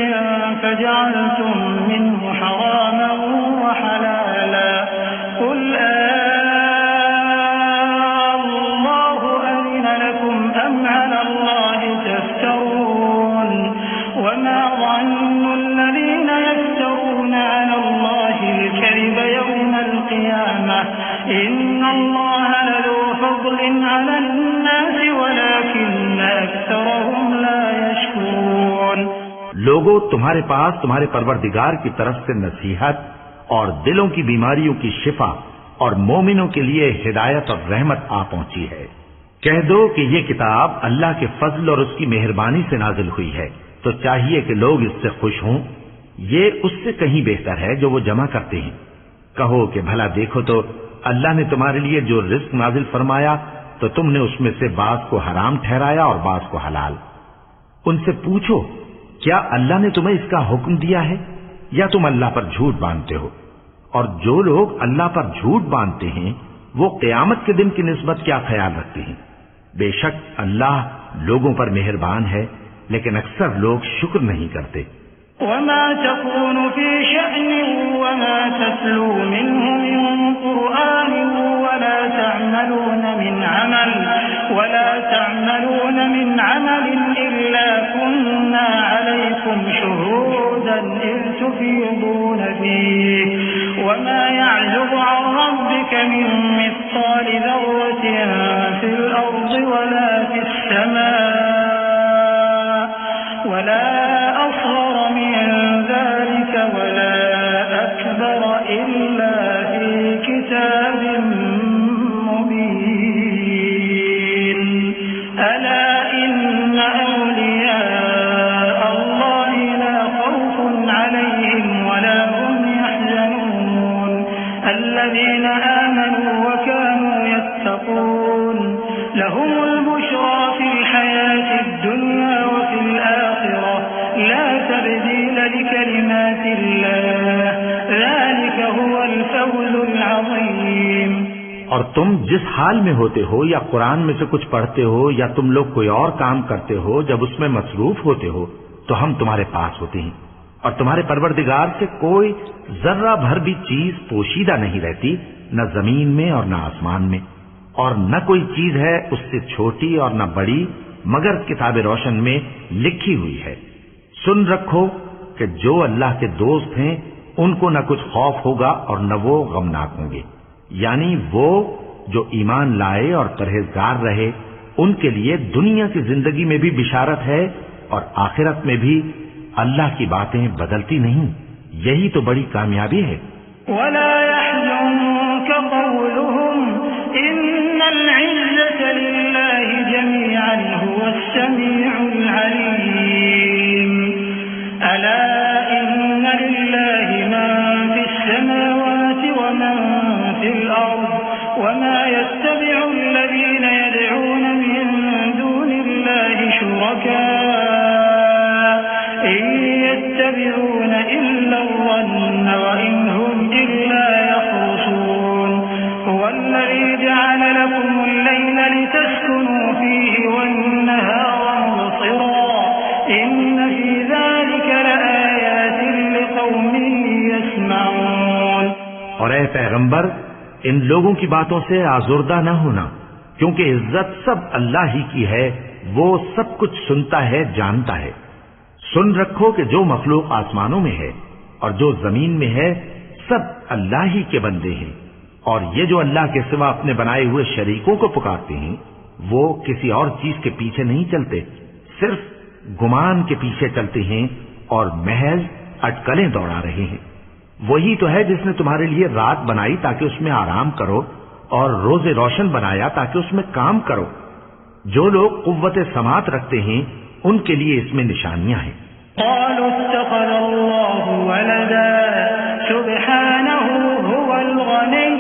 فجعلتم منه حراما وحلالا قل الله أذن لكم أم على الله تفترون وما ظن الذين يفترون على الله الكذب يوم القيامة إن الله لذو فضل على الناس ولكن أكثرهم لا يشكرون. لوگوں، تمہارے پاس تمہارے پروردگار کی طرف سے نصیحت اور دلوں کی بیماریوں کی شفا اور مومنوں کے لیے ہدایت اور رحمت آ پہنچی ہے. کہہ دو کہ یہ کتاب اللہ کے فضل اور اس کی مہربانی سے نازل ہوئی ہے، تو چاہیے کہ لوگ اس سے خوش ہوں. یہ اس سے کہیں بہتر ہے جو وہ جمع کرتے ہیں. کہو کہ بھلا دیکھو تو اللہ نے تمہارے لیے جو رزق نازل فرمایا تو تم نے اس میں سے بعض کو حرام ٹھہرایا اور بعض کو حلال. ان سے پوچھو، کیا اللہ نے تمہیں اس کا حکم دیا ہے یا تم اللہ پر جھوٹ باندھتے ہو؟ اور جو لوگ اللہ پر جھوٹ باندھتے ہیں وہ قیامت کے دن کی نسبت کیا خیال رکھتے ہیں؟ بے شک اللہ لوگوں پر مہربان ہے، لیکن اکثر لوگ شکر نہیں کرتے. وما تكون في شأن وما تتلو منه من قرآن ولا تعملون من عمل إلا كنا عليكم شهودا إذ تفيضون فيه وما يعزب عن ربك من مثقال ذرة في الأرض ولا في السماء ولا أصغر من ذلك ولا أكبر إلا في كتاب مبين. ألا إن أولياء الله لا خوف عليهم ولا هم يحزنون الذين آمنوا وكانوا يتقون لهم البشرى في الحياة الدنيا وفي الآخرة لا تبديل لكلمات الله ذلك هو الفوز العظيم. اور تم جس حال میں ہوتے ہو یا قرآن میں سے کچھ پڑھتے ہو یا تم لوگ کوئی اور کام کرتے ہو، جب اس میں مصروف ہوتے ہو تو ہم تمہارے پاس ہوتے ہیں، اور تمہارے پروردگار سے کوئی ذرہ بھر بھی چیز پوشیدہ نہیں رہتی، نہ زمین میں اور نہ آسمان میں، اور نہ کوئی چیز ہے اس سے چھوٹی اور نہ بڑی مگر کتاب روشن میں لکھی ہوئی ہے. سن رکھو کہ جو اللہ کے دوست ہیں ان کو نہ کچھ خوف ہوگا اور نہ وہ غمناک ہوں گے، یعنی وہ جو ایمان لائے اور پرہیزگار رہے ان کے لیے دنیا کی زندگی میں بھی بشارت ہے اور آخرت میں بھی. اللہ کی باتیں بدلتی نہیں، یہی تو بڑی کامیابی ہے. ولا يحزنك قولهم إن العزة لله جميعا هو السميع العليم. ألا إن لله من في السماوات ومن في الأرض وما يتبع الذين يدعون من دون الله شركاء إن يتبعون إلا الظن وإن هم إلا يخرصون. هو الذي جعل لكم الليل لتسكنوا فيه والنهار مبصرا إن في ذلك لآيات لقوم يسمعون. اور اے پیغمبر، ان لوگوں کی باتوں سے آزردہ نہ ہونا، کیونکہ عزت سب اللہ ہی کی ہے، وہ سب کچھ سنتا ہے، جانتا ہے. سن رکھو کہ جو مخلوق آسمانوں میں ہے اور جو زمین میں ہے سب اللہ ہی کے بندے ہیں، اور یہ جو اللہ کے سوا اپنے بنائے ہوئے شریکوں کو پکارتے ہیں وہ کسی اور چیز کے پیچھے نہیں چلتے، صرف گمان کے پیچھے چلتے ہیں اور محض اٹکلیں دوڑا رہے ہیں. وہی تو ہے جس نے تمہارے لیے رات بنائی تاکہ اس میں آرام کرو اور روز روشن بنایا تاکہ اس میں کام کرو. جو لوگ قوت سماعت رکھتے ہیں ان کے لیے اس میں نشانیاں ہیں. قالوا اتخذ الله ولدا سبحانه هو الغني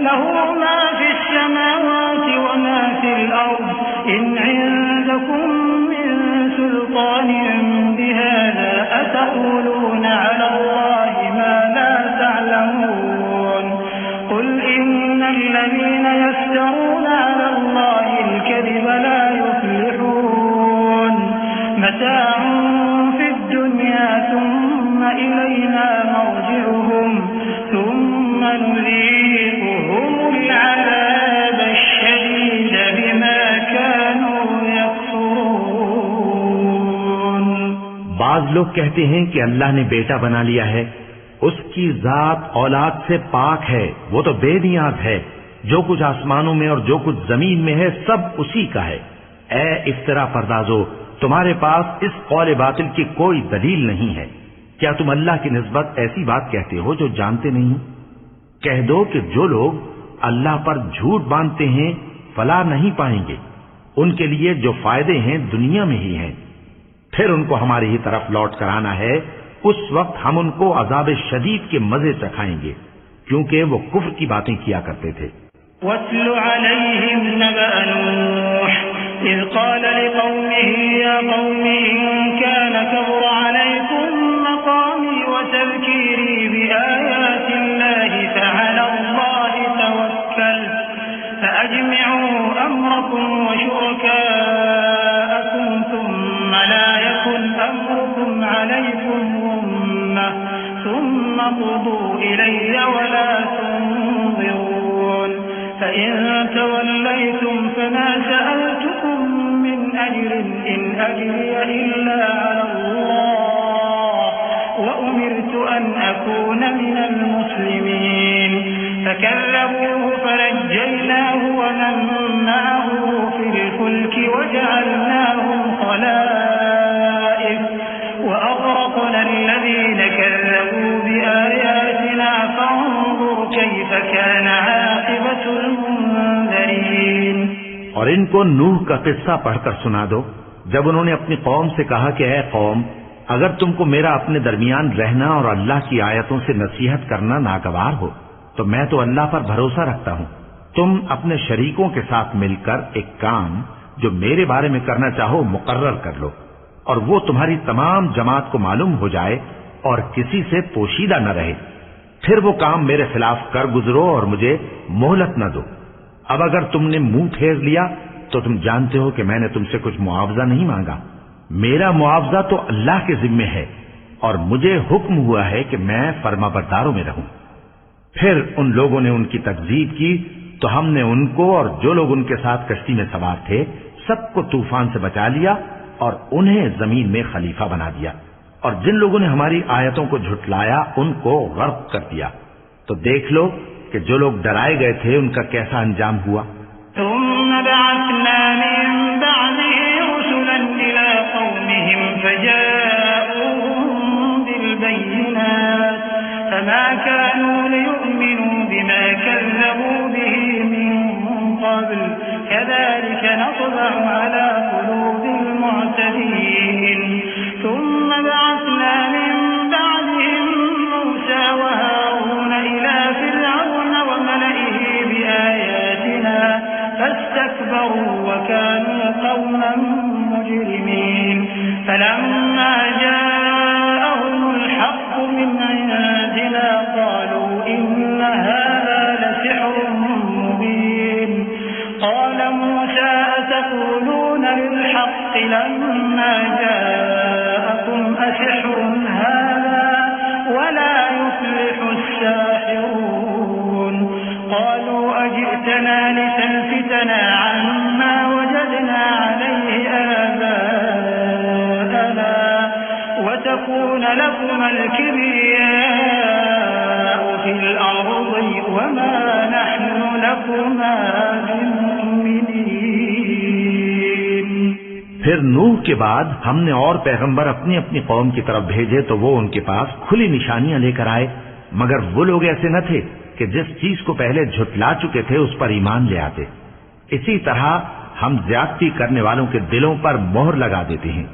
له ما في السماوات وما في الأرض إن عندكم من سلطان بهذا أتقولون على الله ما لا تعلمون. قل إن الذين يفترون على الله الكذب لا يفلحون. متاع في الدنيا ثم إلينا مرجعهم ثم نذيقهم العذاب الشديد بما كانوا يكفرون. بعض لوگ کہتے ہیں کہ اللہ نے بیٹا بنا لیا ہے، اس کی ذات اولاد سے پاک ہے، وہ تو بے نیاز ہے، جو کچھ آسمانوں میں اور جو کچھ زمین میں ہے سب اسی کا ہے۔ اے افترا پردازو، تمہارے پاس اس قول باطل کی کوئی دلیل نہیں ہے۔ کیا تم اللہ کی نسبت ایسی بات کہتے ہو جو جانتے نہیں؟ کہہ دو کہ جو لوگ اللہ پر جھوٹ باندھتے ہیں فلاح نہیں پائیں گے، ان کے لیے جو فائدے ہیں دنیا میں ہی ہیں، پھر ان کو ہماری ہی طرف لوٹ کر آنا ہے، اس وقت ہم ان کو عذاب شدید کے مزے چکھائیں گے، کیونکہ وہ کفر کی باتیں کیا کرتے تھے۔ وَاتْلُ عَلَيْهِمْ نَبَأَ نُوحٍ إِذْ قَالَ لِقَوْمِهِ يَا قَوْمِ إِنْ كَانَ كَبُرَ عَلَيْكُمْ مَقَامِي وَتَذْكِيرِي بِآيَاتِ اللَّهِ فَعَلَى اللَّهِ تَوَكَّلْتُ فَأَجْمِعُوا أَمْرَكُمْ وَشُرَكَاءَكُمْ ثُمَّ لَا يَكُنْ أَمْرُكُمْ عَلَيْكُمْ غُمَّةً ثُمَّ قُضُوا إِلَيَّ وَلَا تُنظِرُونَ فَإِن تَوَلَّيْتُمْ فَمَا سَأَلْتُكُم مِّنْ أَجْرٍ إِنْ أَجْرِيَ إِلَّا عَلَى اللَّهِ وَأُمِرْتُ أَنْ أَكُونَ مِنَ الْمُسْلِمِينَ فَكَذَّبُوهُ فَنَجَّيْنَاهُ وَمَن مَّعَهُ فِي الْفُلْكِ وَجَعَلْنَاهُمْ خَلَائِفَ وَأَغْرَقْنَا الَّذِينَ كَذَّبُوا بِآيَاتِنَا فَانظُرْ كَيْفَ كَانَ عَاقِبَةُ الْمُنذَرِينَ۔ اور ان کو نوح کا قصہ پڑھ کر سنا دو، جب انہوں نے اپنی قوم سے کہا کہ اے قوم، اگر تم کو میرا اپنے درمیان رہنا اور اللہ کی آیتوں سے نصیحت کرنا ناگوار ہو تو میں تو اللہ پر بھروسہ رکھتا ہوں، تم اپنے شریکوں کے ساتھ مل کر ایک کام جو میرے بارے میں کرنا چاہو مقرر کر لو، اور وہ تمہاری تمام جماعت کو معلوم ہو جائے اور کسی سے پوشیدہ نہ رہے، پھر وہ کام میرے خلاف کر گزرو اور مجھے مہلت نہ دو۔ اب اگر تم نے منہ پھیر لیا تو تم جانتے ہو کہ میں نے تم سے کچھ معاوضہ نہیں مانگا، میرا معاوضہ تو اللہ کے ذمے ہے، اور مجھے حکم ہوا ہے کہ میں فرما برداروں میں رہوں۔ پھر ان لوگوں نے ان کی تکذیب کی تو ہم نے ان کو اور جو لوگ ان کے ساتھ کشتی میں سوار تھے سب کو طوفان سے بچا لیا اور انہیں زمین میں خلیفہ بنا دیا، اور جن لوگوں نے ہماری آیتوں کو جھٹلایا ان کو غرق کر دیا۔ تو دیکھ لو کہ جو لوگ ڈرائے گئے تھے ان کا کیسا انجام ہوا۔ ثم بعثنا من بعده رسلا إلى قومهم فجاءوهم بالبينات فما كانوا ليؤمنوا بما كذبوا به من قبل كذلك نطبع على قلوب المعتدين ثم بعثنا من بعدهم موسى وهارون إلى فرعون وملئه بآياتنا فاستكبروا وكانوا قوما مجرمين فلما جاءهم الحق من عندنا قالوا إن هذا لسحر مبين قال موسى أتقولون للحق لما جاءكم أسحر هذا ولا يفلح الساحرون قالوا أجئتنا لتلفتنا عما وجدنا عليه آباءنا وتكون لكم الكبرياء في الأرض وما نحن لكما بمؤمنين۔ پھر نوح کے بعد ہم نے اور پیغمبر اپنی اپنی قوم کی طرف بھیجے تو وہ ان کے پاس کھلی نشانیاں لے کر آئے، مگر وہ لوگ ایسے نہ تھے کہ جس چیز کو پہلے جھٹلا چکے تھے اس پر ایمان لے آتے۔ اسی طرح ہم زیادتی کرنے والوں کے دلوں پر مہر لگا دیتے ہیں۔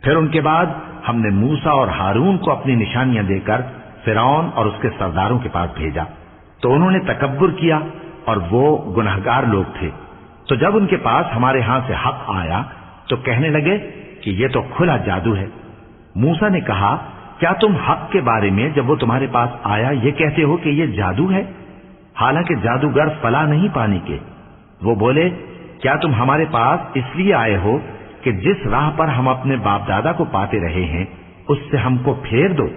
پھر ان کے بعد ہم نے موسیٰ اور ہارون کو اپنی نشانیاں دے کر فرعون اور اس کے سرداروں کے پاس بھیجا، تو انہوں نے تکبر کیا اور وہ گنہگار لوگ تھے۔ تو جب ان کے پاس ہمارے ہاں سے حق آیا تو کہنے لگے کہ یہ تو کھلا جادو ہے۔ موسیٰ نے کہا کیا تم حق کے بارے میں جب وہ تمہارے پاس آیا یہ کہتے ہو کہ یہ جادو ہے، حالانکہ جادوگر فلاح نہیں پانے کے؟ وہ بولے کیا تم ہمارے پاس اس لیے آئے ہو کہ جس راہ پر ہم اپنے باپ دادا کو پاتے رہے ہیں اس سے ہم کو پھیر دو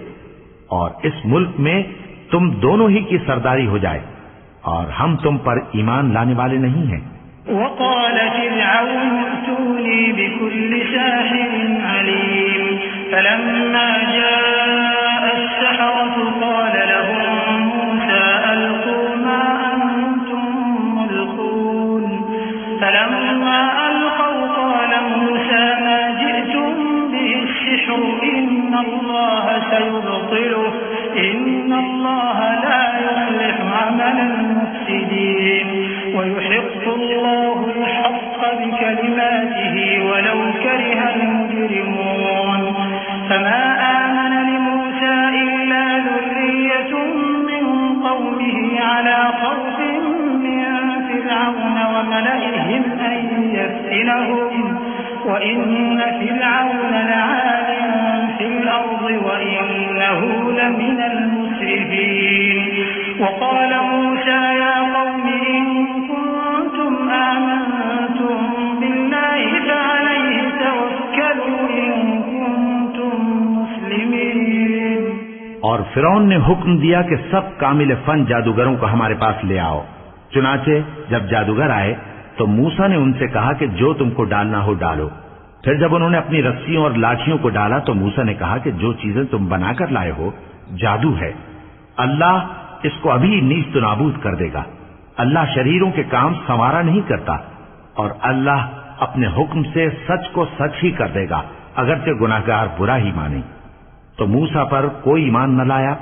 اور اس ملک میں تم دونوں ہی کی سرداری ہو جائے، اور ہم تم پر ایمان لانے والے نہیں ہیں۔ وقال فرعون ائتوني بكل ساحر عليم فلما جاء السحرة قال لهم موسى ألقوا ما أنتم إن الله لا يصلح عمل المفسدين ويحق الله الحق بكلماته ولو كره المجرمون فما آمن لموسى إلا ذرية من قومه على خوف من فرعون وملئهم أن يفتنهم وإن فرعون لعال في الأرض وإنه لمن المسرفين وقال موسى يا قوم إن كنتم آمنتم بالله فعليه توكلوا إن كنتم مسلمين. اور فرعون نے حکم دیا کہ سب کامل فن جادوگروں کو ہمارے پاس لے آؤ. چنانچہ جب جادوگر آئے تو موسیٰ نے ان سے کہا کہ جو تم کو ڈالنا ہو ڈالو. پھر جب انہوں نے اپنی رسیوں اور لاٹھیوں کو ڈالا تو موسیٰ نے کہا کہ جو چیزیں تم بنا کر لائے ہو جادو ہے. اللہ اس کو ابھی نیست و نابود کر دے گا. اللہ شریروں کے کام سنوارا نہیں کرتا اور اللہ اپنے حکم سے سچ کو سچ ہی کر دے گا اگرچہ گناہگار برا ہی مانے. تو موسیٰ پر کوئی ایمان نہ لایا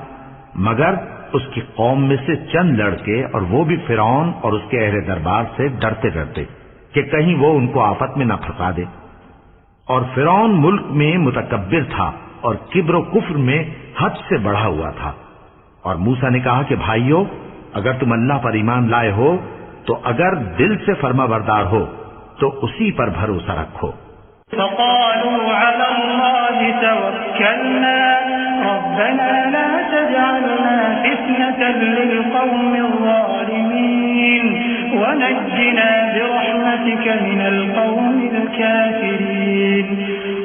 مگر اس کی قوم میں سے چند لڑکے اور وہ بھی فرعون اور اس کے اہل دربار سے ڈرتے ڈرتے کہ کہیں وہ ان کو آفت میں نہ پھنسا دے. اور فرعون ملک میں متکبر تھا اور کبر و کفر میں حد سے بڑھا ہوا تھا. اور موسیٰ نے کہا کہ بھائیو اگر تم اللہ پر ایمان لائے ہو تو اگر دل سے فرما بردار ہو تو اسی پر بھروسہ رکھو. فقالوا على الله توكلنا ربنا لا تجعلنا فتنة للقوم الظالمين ونجنا برحمتك من القوم الكافرين.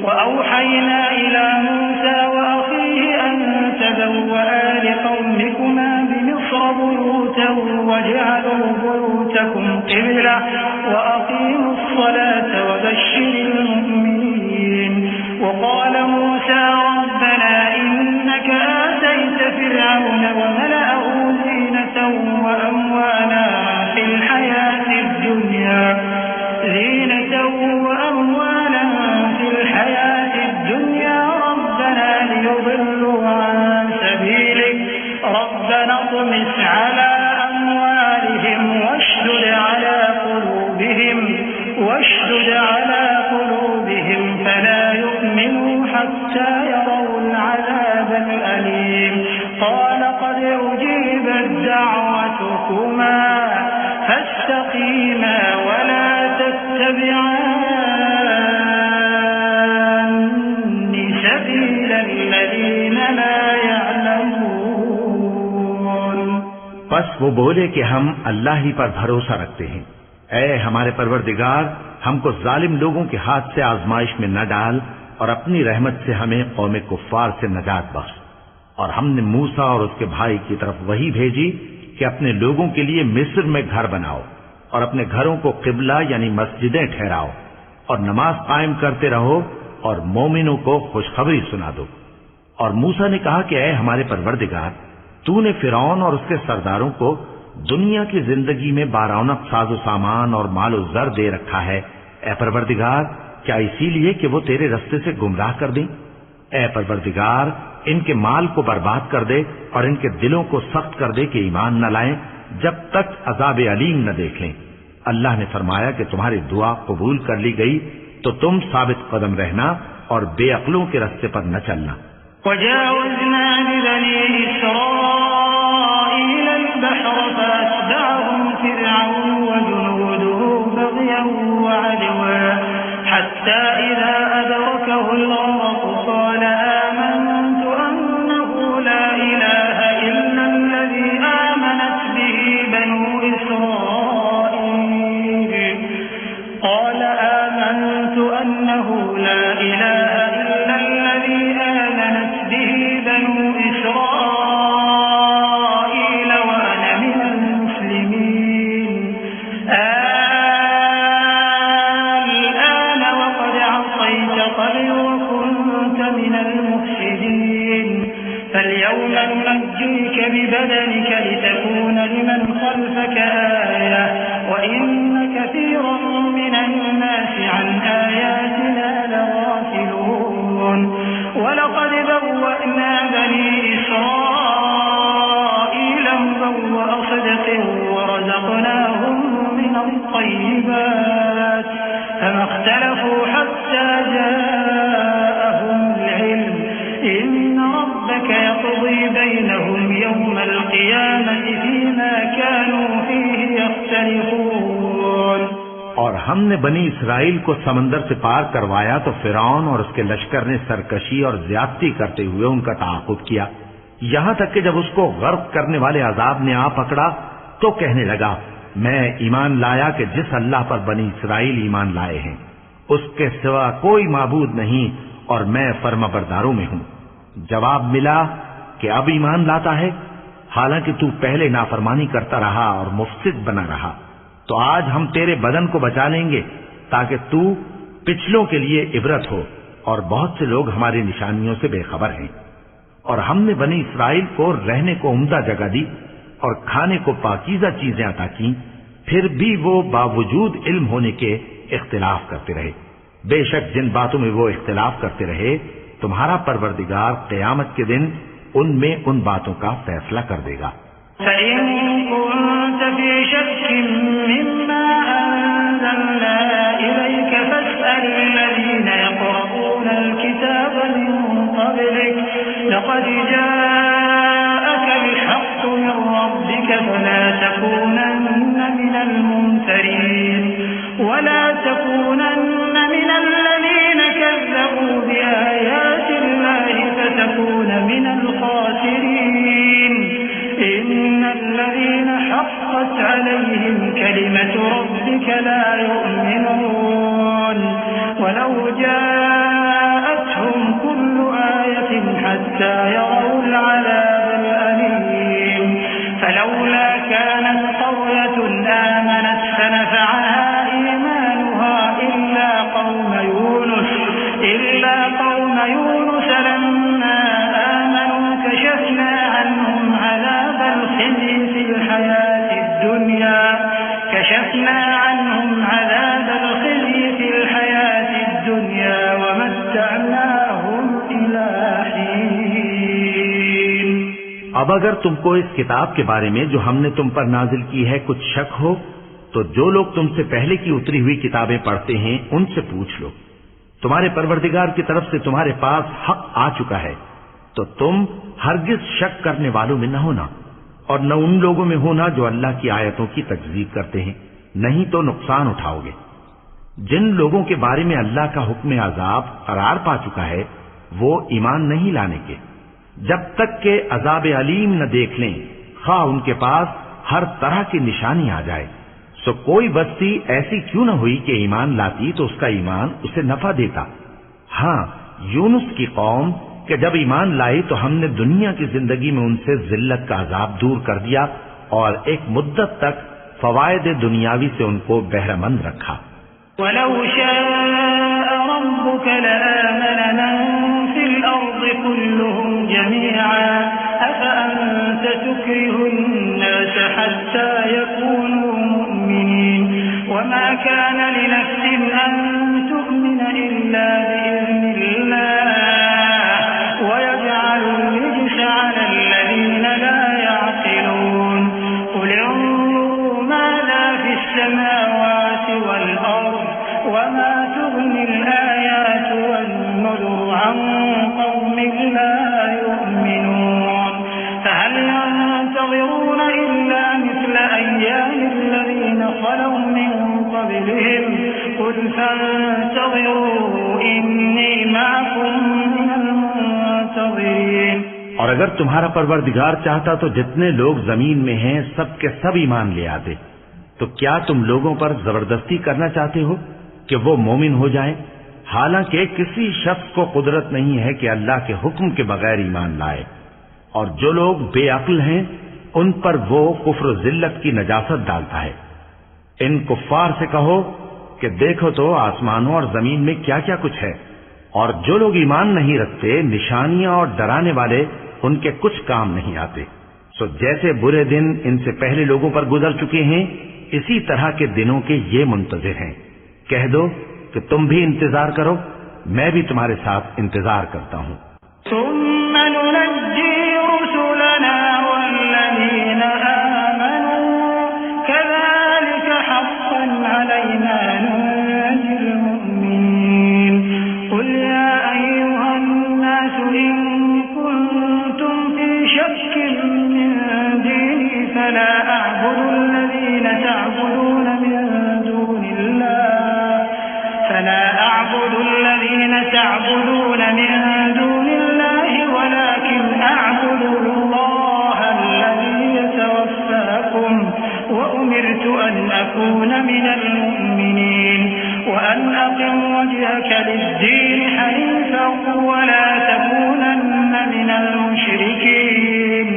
وأوحينا إلى موسى وأخيه أن تبوأ لقومكما بمصر بيوتا واجعلوا بيوتكم قبلة وأقيموا الصلاة وبشر المؤمنين. وقال موسى ربنا إنك آتيت فرعون وملأه زينة وأموالا في الحياة الدنيا ربنا ليضلوا عن سبيلك ربنا اطمس على أموالهم واشدد على قلوبهم فلا يؤمنوا حتى يروا العذاب الأليم. قال قد أجيبت دعوتكما فاستقيما ولا تتبعان سبيل الذين لا يعلمون. بس وہ بولے کہ ہم اللہ ہی پر بھروسہ رکھتے ہیں. اے ہمارے پروردگار ہم کو ظالم لوگوں کے ہاتھ سے آزمائش میں نہ ڈال اور اپنی رحمت سے ہمیں قوم کفار سے نجات بخش. اور ہم نے موسیٰ اور اس کے بھائی کی طرف وحی بھیجی کہ اپنے لوگوں کے لیے مصر میں گھر بناؤ اور اپنے گھروں کو قبلہ یعنی مسجدیں ٹھہراؤ اور نماز قائم کرتے رہو اور مومنوں کو خوشخبری سنا دو. اور موسیٰ نے کہا کہ اے ہمارے پروردگار تو نے فرعون اور اس کے سرداروں کو دنیا کی زندگی میں بارونق ساز و سامان اور مال و زر دے رکھا ہے. اے پروردگار کیا اسی لیے کہ وہ تیرے رستے سے گمراہ کر دیں؟ اے پروردگار ان کے مال کو برباد کر دے اور ان کے دلوں کو سخت کر دے کہ ایمان نہ لائیں جب تک عذاب علیم نہ دیکھیں. اللہ نے فرمایا کہ تمہاری دعا قبول کر لی گئی تو تم ثابت قدم رہنا اور بے عقلوں کے راستے پر نہ چلنا. وجاوزنا ببني إسرائيل البحر فأتبعهم فرعون وجنوده بغيا وعدوا حتى إذا أدركه الغرق قال آمنت أنه لا إله إلا الذي آمنت به بنو إسرائيل قال آمنت أنه لا إله إلا الذي آمنت به بنو إسرائيل وأنا من المسلمين. الآن وقد عصيت قبل وكنت من المفسدين فاليوم ننجيك ببدنك لتكون لمن خلفك آية وإن كثيرا من الناس عن آياتنا لغافلون. ولقد بوأنا بني إسرائيل الطيبات فما اختلفوا حتى جاءهم العلم إن ربك يقضي بينهم يوم القيامة فيما كانوا فيه يختلفون۔ اور ہم نے بنی اسرائیل کو سمندر سے پار کروایا تو فرعون اور اس کے لشکر نے سرکشی اور زیادتی کرتے ہوئے ان کا تعاقب کیا، یہاں تک کہ جب اس کو غرق کرنے والے عذاب نے آ پکڑا تو کہنے لگا میں ایمان لایا کہ جس اللہ پر بنی اسرائیل ایمان لائے ہیں اس کے سوا کوئی معبود نہیں اور میں فرما برداروں میں ہوں۔ جواب ملا کہ اب ایمان لاتا ہے حالانکہ تو پہلے نافرمانی کرتا رہا اور مفسد بنا رہا، تو آج ہم تیرے بدن کو بچا لیں گے تاکہ تو پچھلوں کے لیے عبرت ہو، اور بہت سے لوگ ہماری نشانیوں سے بے خبر ہیں۔ اور ہم نے بنی اسرائیل کو رہنے کو عمدہ جگہ دی اور کھانے کو پاکیزہ چیزیں عطا کی، پھر بھی وہ باوجود علم ہونے کے اختلاف کرتے رہے۔ بے شک جن باتوں میں وہ اختلاف کرتے رہے تمہارا پروردگار قیامت کے دن ان میں ان باتوں کا فیصلہ کر دے گا۔ فَإِن كُنتَ فِي شَكٍّ مِّمَّا أَنزَلْنَا إِلَيْكَ فَاسْأَلِ الَّذِينَ يَقْرَؤُونَ الْكِتَابَ مِن قَبْلِكَ لَقَدْ جَاءَكَ الْحَقُّ مِن رَّبِّكَ فَلَا تَكُونَنَّ مِنَ الْمُمْتَرِينَ وَلَا تَكُونَنَّ مِنَ الَّذِينَ كَذَّبُوا بِآيَاتِ اللَّهِ فَتَكُونَ مِنَ الْخَاسِرِينَ إِنَّ الَّذِينَ حَقَّتْ عَلَيْهِمْ كَلِمَةُ رَبِّكَ لَا يُؤْمِنُونَ وَلَوْ جَاءَتْهُمْ كُلُّ آيَةٍ حَتَّى يَرَوْا الْعَذَابَ الْأَلِيمَ فَلَوْلَا كَانَتْ قَرْيَةٌ آمَنَتْ فَنَفَعَهَا إِيمَانُهَا إِلَّا قَوْمَ يُونُسَ لَمَّا آمَنُوا كَشَفْنَا عَنْهُمْ عَذَابَ الْخِزْيِ فِي الْحَيَاةِ الدُّنْيَا وَمَتَّعْنَاهُمْ إِلَى حِينٍ۔ اب اگر تم کو اس کتاب کے بارے میں جو ہم نے تم پر نازل کی ہے کچھ شک ہو تو جو لوگ تم سے پہلے کی اتری ہوئی کتابیں پڑھتے ہیں ان سے پوچھ لو، تمہارے پروردگار کی طرف سے تمہارے پاس حق آ چکا ہے تو تم ہرگز شک کرنے والوں میں نہ ہونا، اور نہ ان لوگوں میں ہونا جو اللہ کی آیتوں کی تکذیب کرتے ہیں، نہیں تو نقصان اٹھاؤ گے۔ جن لوگوں کے بارے میں اللہ کا حکم عذاب قرار پا چکا ہے وہ ایمان نہیں لانے کے جب تک کہ عذاب علیم نہ دیکھ لیں، خواہ ان کے پاس ہر طرح کی نشانی آ جائے۔ سو کوئی بستی ایسی کیوں نہ ہوئی کہ ایمان لاتی تو اس کا ایمان اسے نفع دیتا۔ ہاں، یونس کی قوم کہ جب ایمان لائی تو ہم نے دنیا کی زندگی میں ان سے ذلت کا عذاب دور کر دیا اور ایک مدت تک فوائد دنیاوی سے ان کو بہرہ مند رکھا۔ وَلَوْ شَاءَ رَبُّكَ لَآمَنَ مَن فِي الْأَرْضِ كُلُّهُمْ جَمِيعًا أَفَأَنتَ تُكْرِهُ النَّاسَ حَتَّى يَكُونُوا مُؤْمِنِينَ وَمَا كَانَ لِنَفْسٍ أَن تُؤْمِنَ إِلَّا بِإِذْنِ اللَّهِ وَيَجْعَلُ الرِّجْسَ عَلَى الَّذِينَ لَا يَعْقِلُونَ قُلِ انظُرُوا مَاذَا فِي السَّمَاوَاتِ وَالْأَرْضِ وَمَا تُغْنِي الْآيَاتُ وَالنُّذُرُ عَن قَوْمٍ لَّا يُؤْمِنُونَ فَهَلْ يَنتَظِرُونَ إِلَّا مِثْلَ أَيَّامِ الَّذِينَ خَلَوْا مِن قَبْلِهِمْ قُلْ فَانتَظِرُوا إِنِّي مَعَكُم مِّنَ الْمُنتَظِرِينَ۔ اور اگر تمہارا پروردگار چاہتا تو جتنے لوگ زمین میں ہیں سب کے سب ایمان لے آتے، تو کیا تم لوگوں پر زبردستی کرنا چاہتے ہو کہ وہ مومن ہو جائیں؟ حالانکہ کسی شخص کو قدرت نہیں ہے کہ اللہ کے حکم کے بغیر ایمان لائے، اور جو لوگ بے عقل ہیں ان پر وہ کفر و ذلت کی نجاست ڈالتا ہے۔ ان کفار سے کہو کہ دیکھو تو آسمانوں اور زمین میں کیا کیا کچھ ہے، اور جو لوگ ایمان نہیں رکھتے نشانیاں اور ڈرانے والے ان کے کچھ کام نہیں آتے۔ سو جیسے برے دن ان سے پہلے لوگوں پر گزر چکے ہیں اسی طرح کے دنوں کے یہ منتظر ہیں۔ کہہ دو کہ تم بھی انتظار کرو، میں بھی تمہارے ساتھ انتظار کرتا ہوں۔ ثم ننجي رسلنا والذين آمنوا كذلك حقا أمرت أن أكون من المؤمنين وأن أقم وجهك للدين حنيفا ولا تكونن من المشركين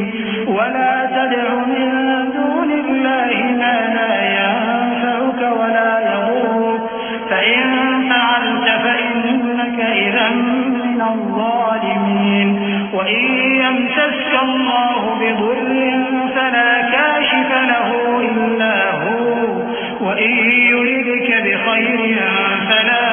ولا تدع من دون الله ما لا ينفعك ولا يضرك فإن فعلت فإنك إذا من الظالمين وإن يمسسك الله بضر فلا كاشف له إلا هو وإن يردك بخير فلا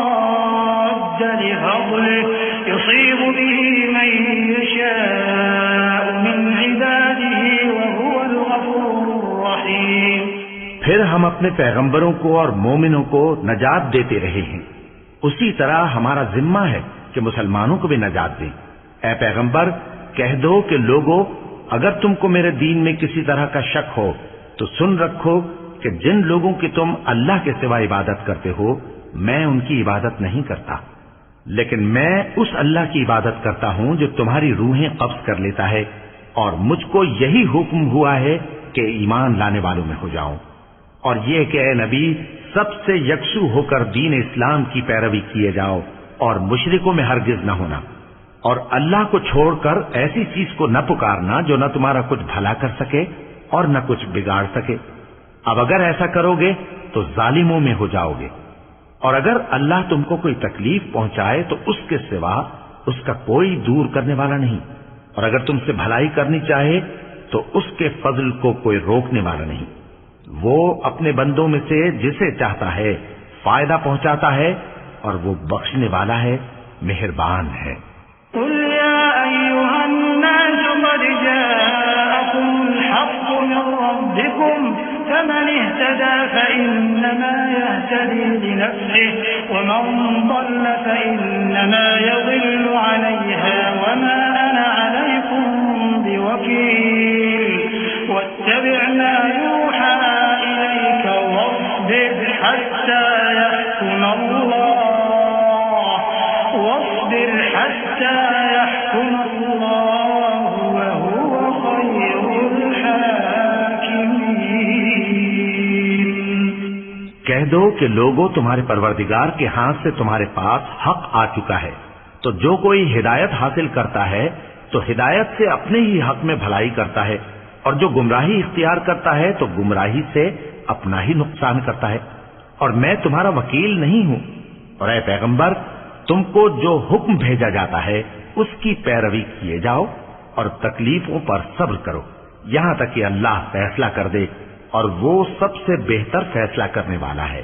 راد لفضله يصيب به من يشاء من عباده وهو الغفور الرحيم. پھر ہم اپنے پیغمبروں کو اور مومنوں کو نجات دیتے رہے ہیں، اسی طرح ہمارا ذمہ ہے کہ مسلمانوں کو بھی نجات دیں. اے پیغمبر کہہ دو کہ لوگوں، اگر تم کو میرے دین میں کسی طرح کا شک ہو تو سن رکھو کہ جن لوگوں کی تم اللہ کے سوا عبادت کرتے ہو میں ان کی عبادت نہیں کرتا، لیکن میں اس اللہ کی عبادت کرتا ہوں جو تمہاری روحیں قبض کر لیتا ہے، اور مجھ کو یہی حکم ہوا ہے کہ ایمان لانے والوں میں ہو جاؤں، اور یہ کہ اے نبی سب سے یکسو ہو کر دین اسلام کی پیروی کیے جاؤ اور مشرکوں میں ہرگز نہ ہونا، اور اللہ کو چھوڑ کر ایسی چیز کو نہ پکارنا جو نہ تمہارا کچھ بھلا کر سکے اور نہ کچھ بگاڑ سکے. اب اگر ایسا کرو گے تو ظالموں میں ہو جاؤ گے، اور اگر اللہ تم کو کوئی تکلیف پہنچائے تو اس کے سوا اس کا کوئی دور کرنے والا نہیں، اور اگر تم سے بھلائی کرنی چاہے تو اس کے فضل کو کوئی روکنے والا نہیں. وہ اپنے بندوں میں سے جسے چاہتا ہے فائدہ پہنچاتا ہے اور وہ بخشنے والا ہے، مہربان ہے. قل يا أيها الناس قد جاءكم الحق من ربكم فمن اهتدى فإنما يهتدي لنفسه ومن ضل فإنما يضل عليها وما أنا عليكم بوكيل واتبع ما يوحى إليك واصبر حتى يحكم الله وهو خير الحاكمين. کہہ دو کہ لوگوں تمہارے پروردگار کے ہاتھ سے تمہارے پاس حق آ چکا ہے، تو جو کوئی ہدایت حاصل کرتا ہے تو ہدایت سے اپنے ہی حق میں بھلائی کرتا ہے، اور جو گمراہی اختیار کرتا ہے تو گمراہی سے اپنا ہی نقصان کرتا ہے، اور میں تمہارا وکیل نہیں ہوں. اور اے پیغمبر تم کو جو حکم بھیجا جاتا ہے اس کی پیروی کیے جاؤ اور تکلیفوں پر صبر کرو یہاں تک کہ اللہ فیصلہ کر دے، اور وہ سب سے بہتر فیصلہ کرنے والا ہے.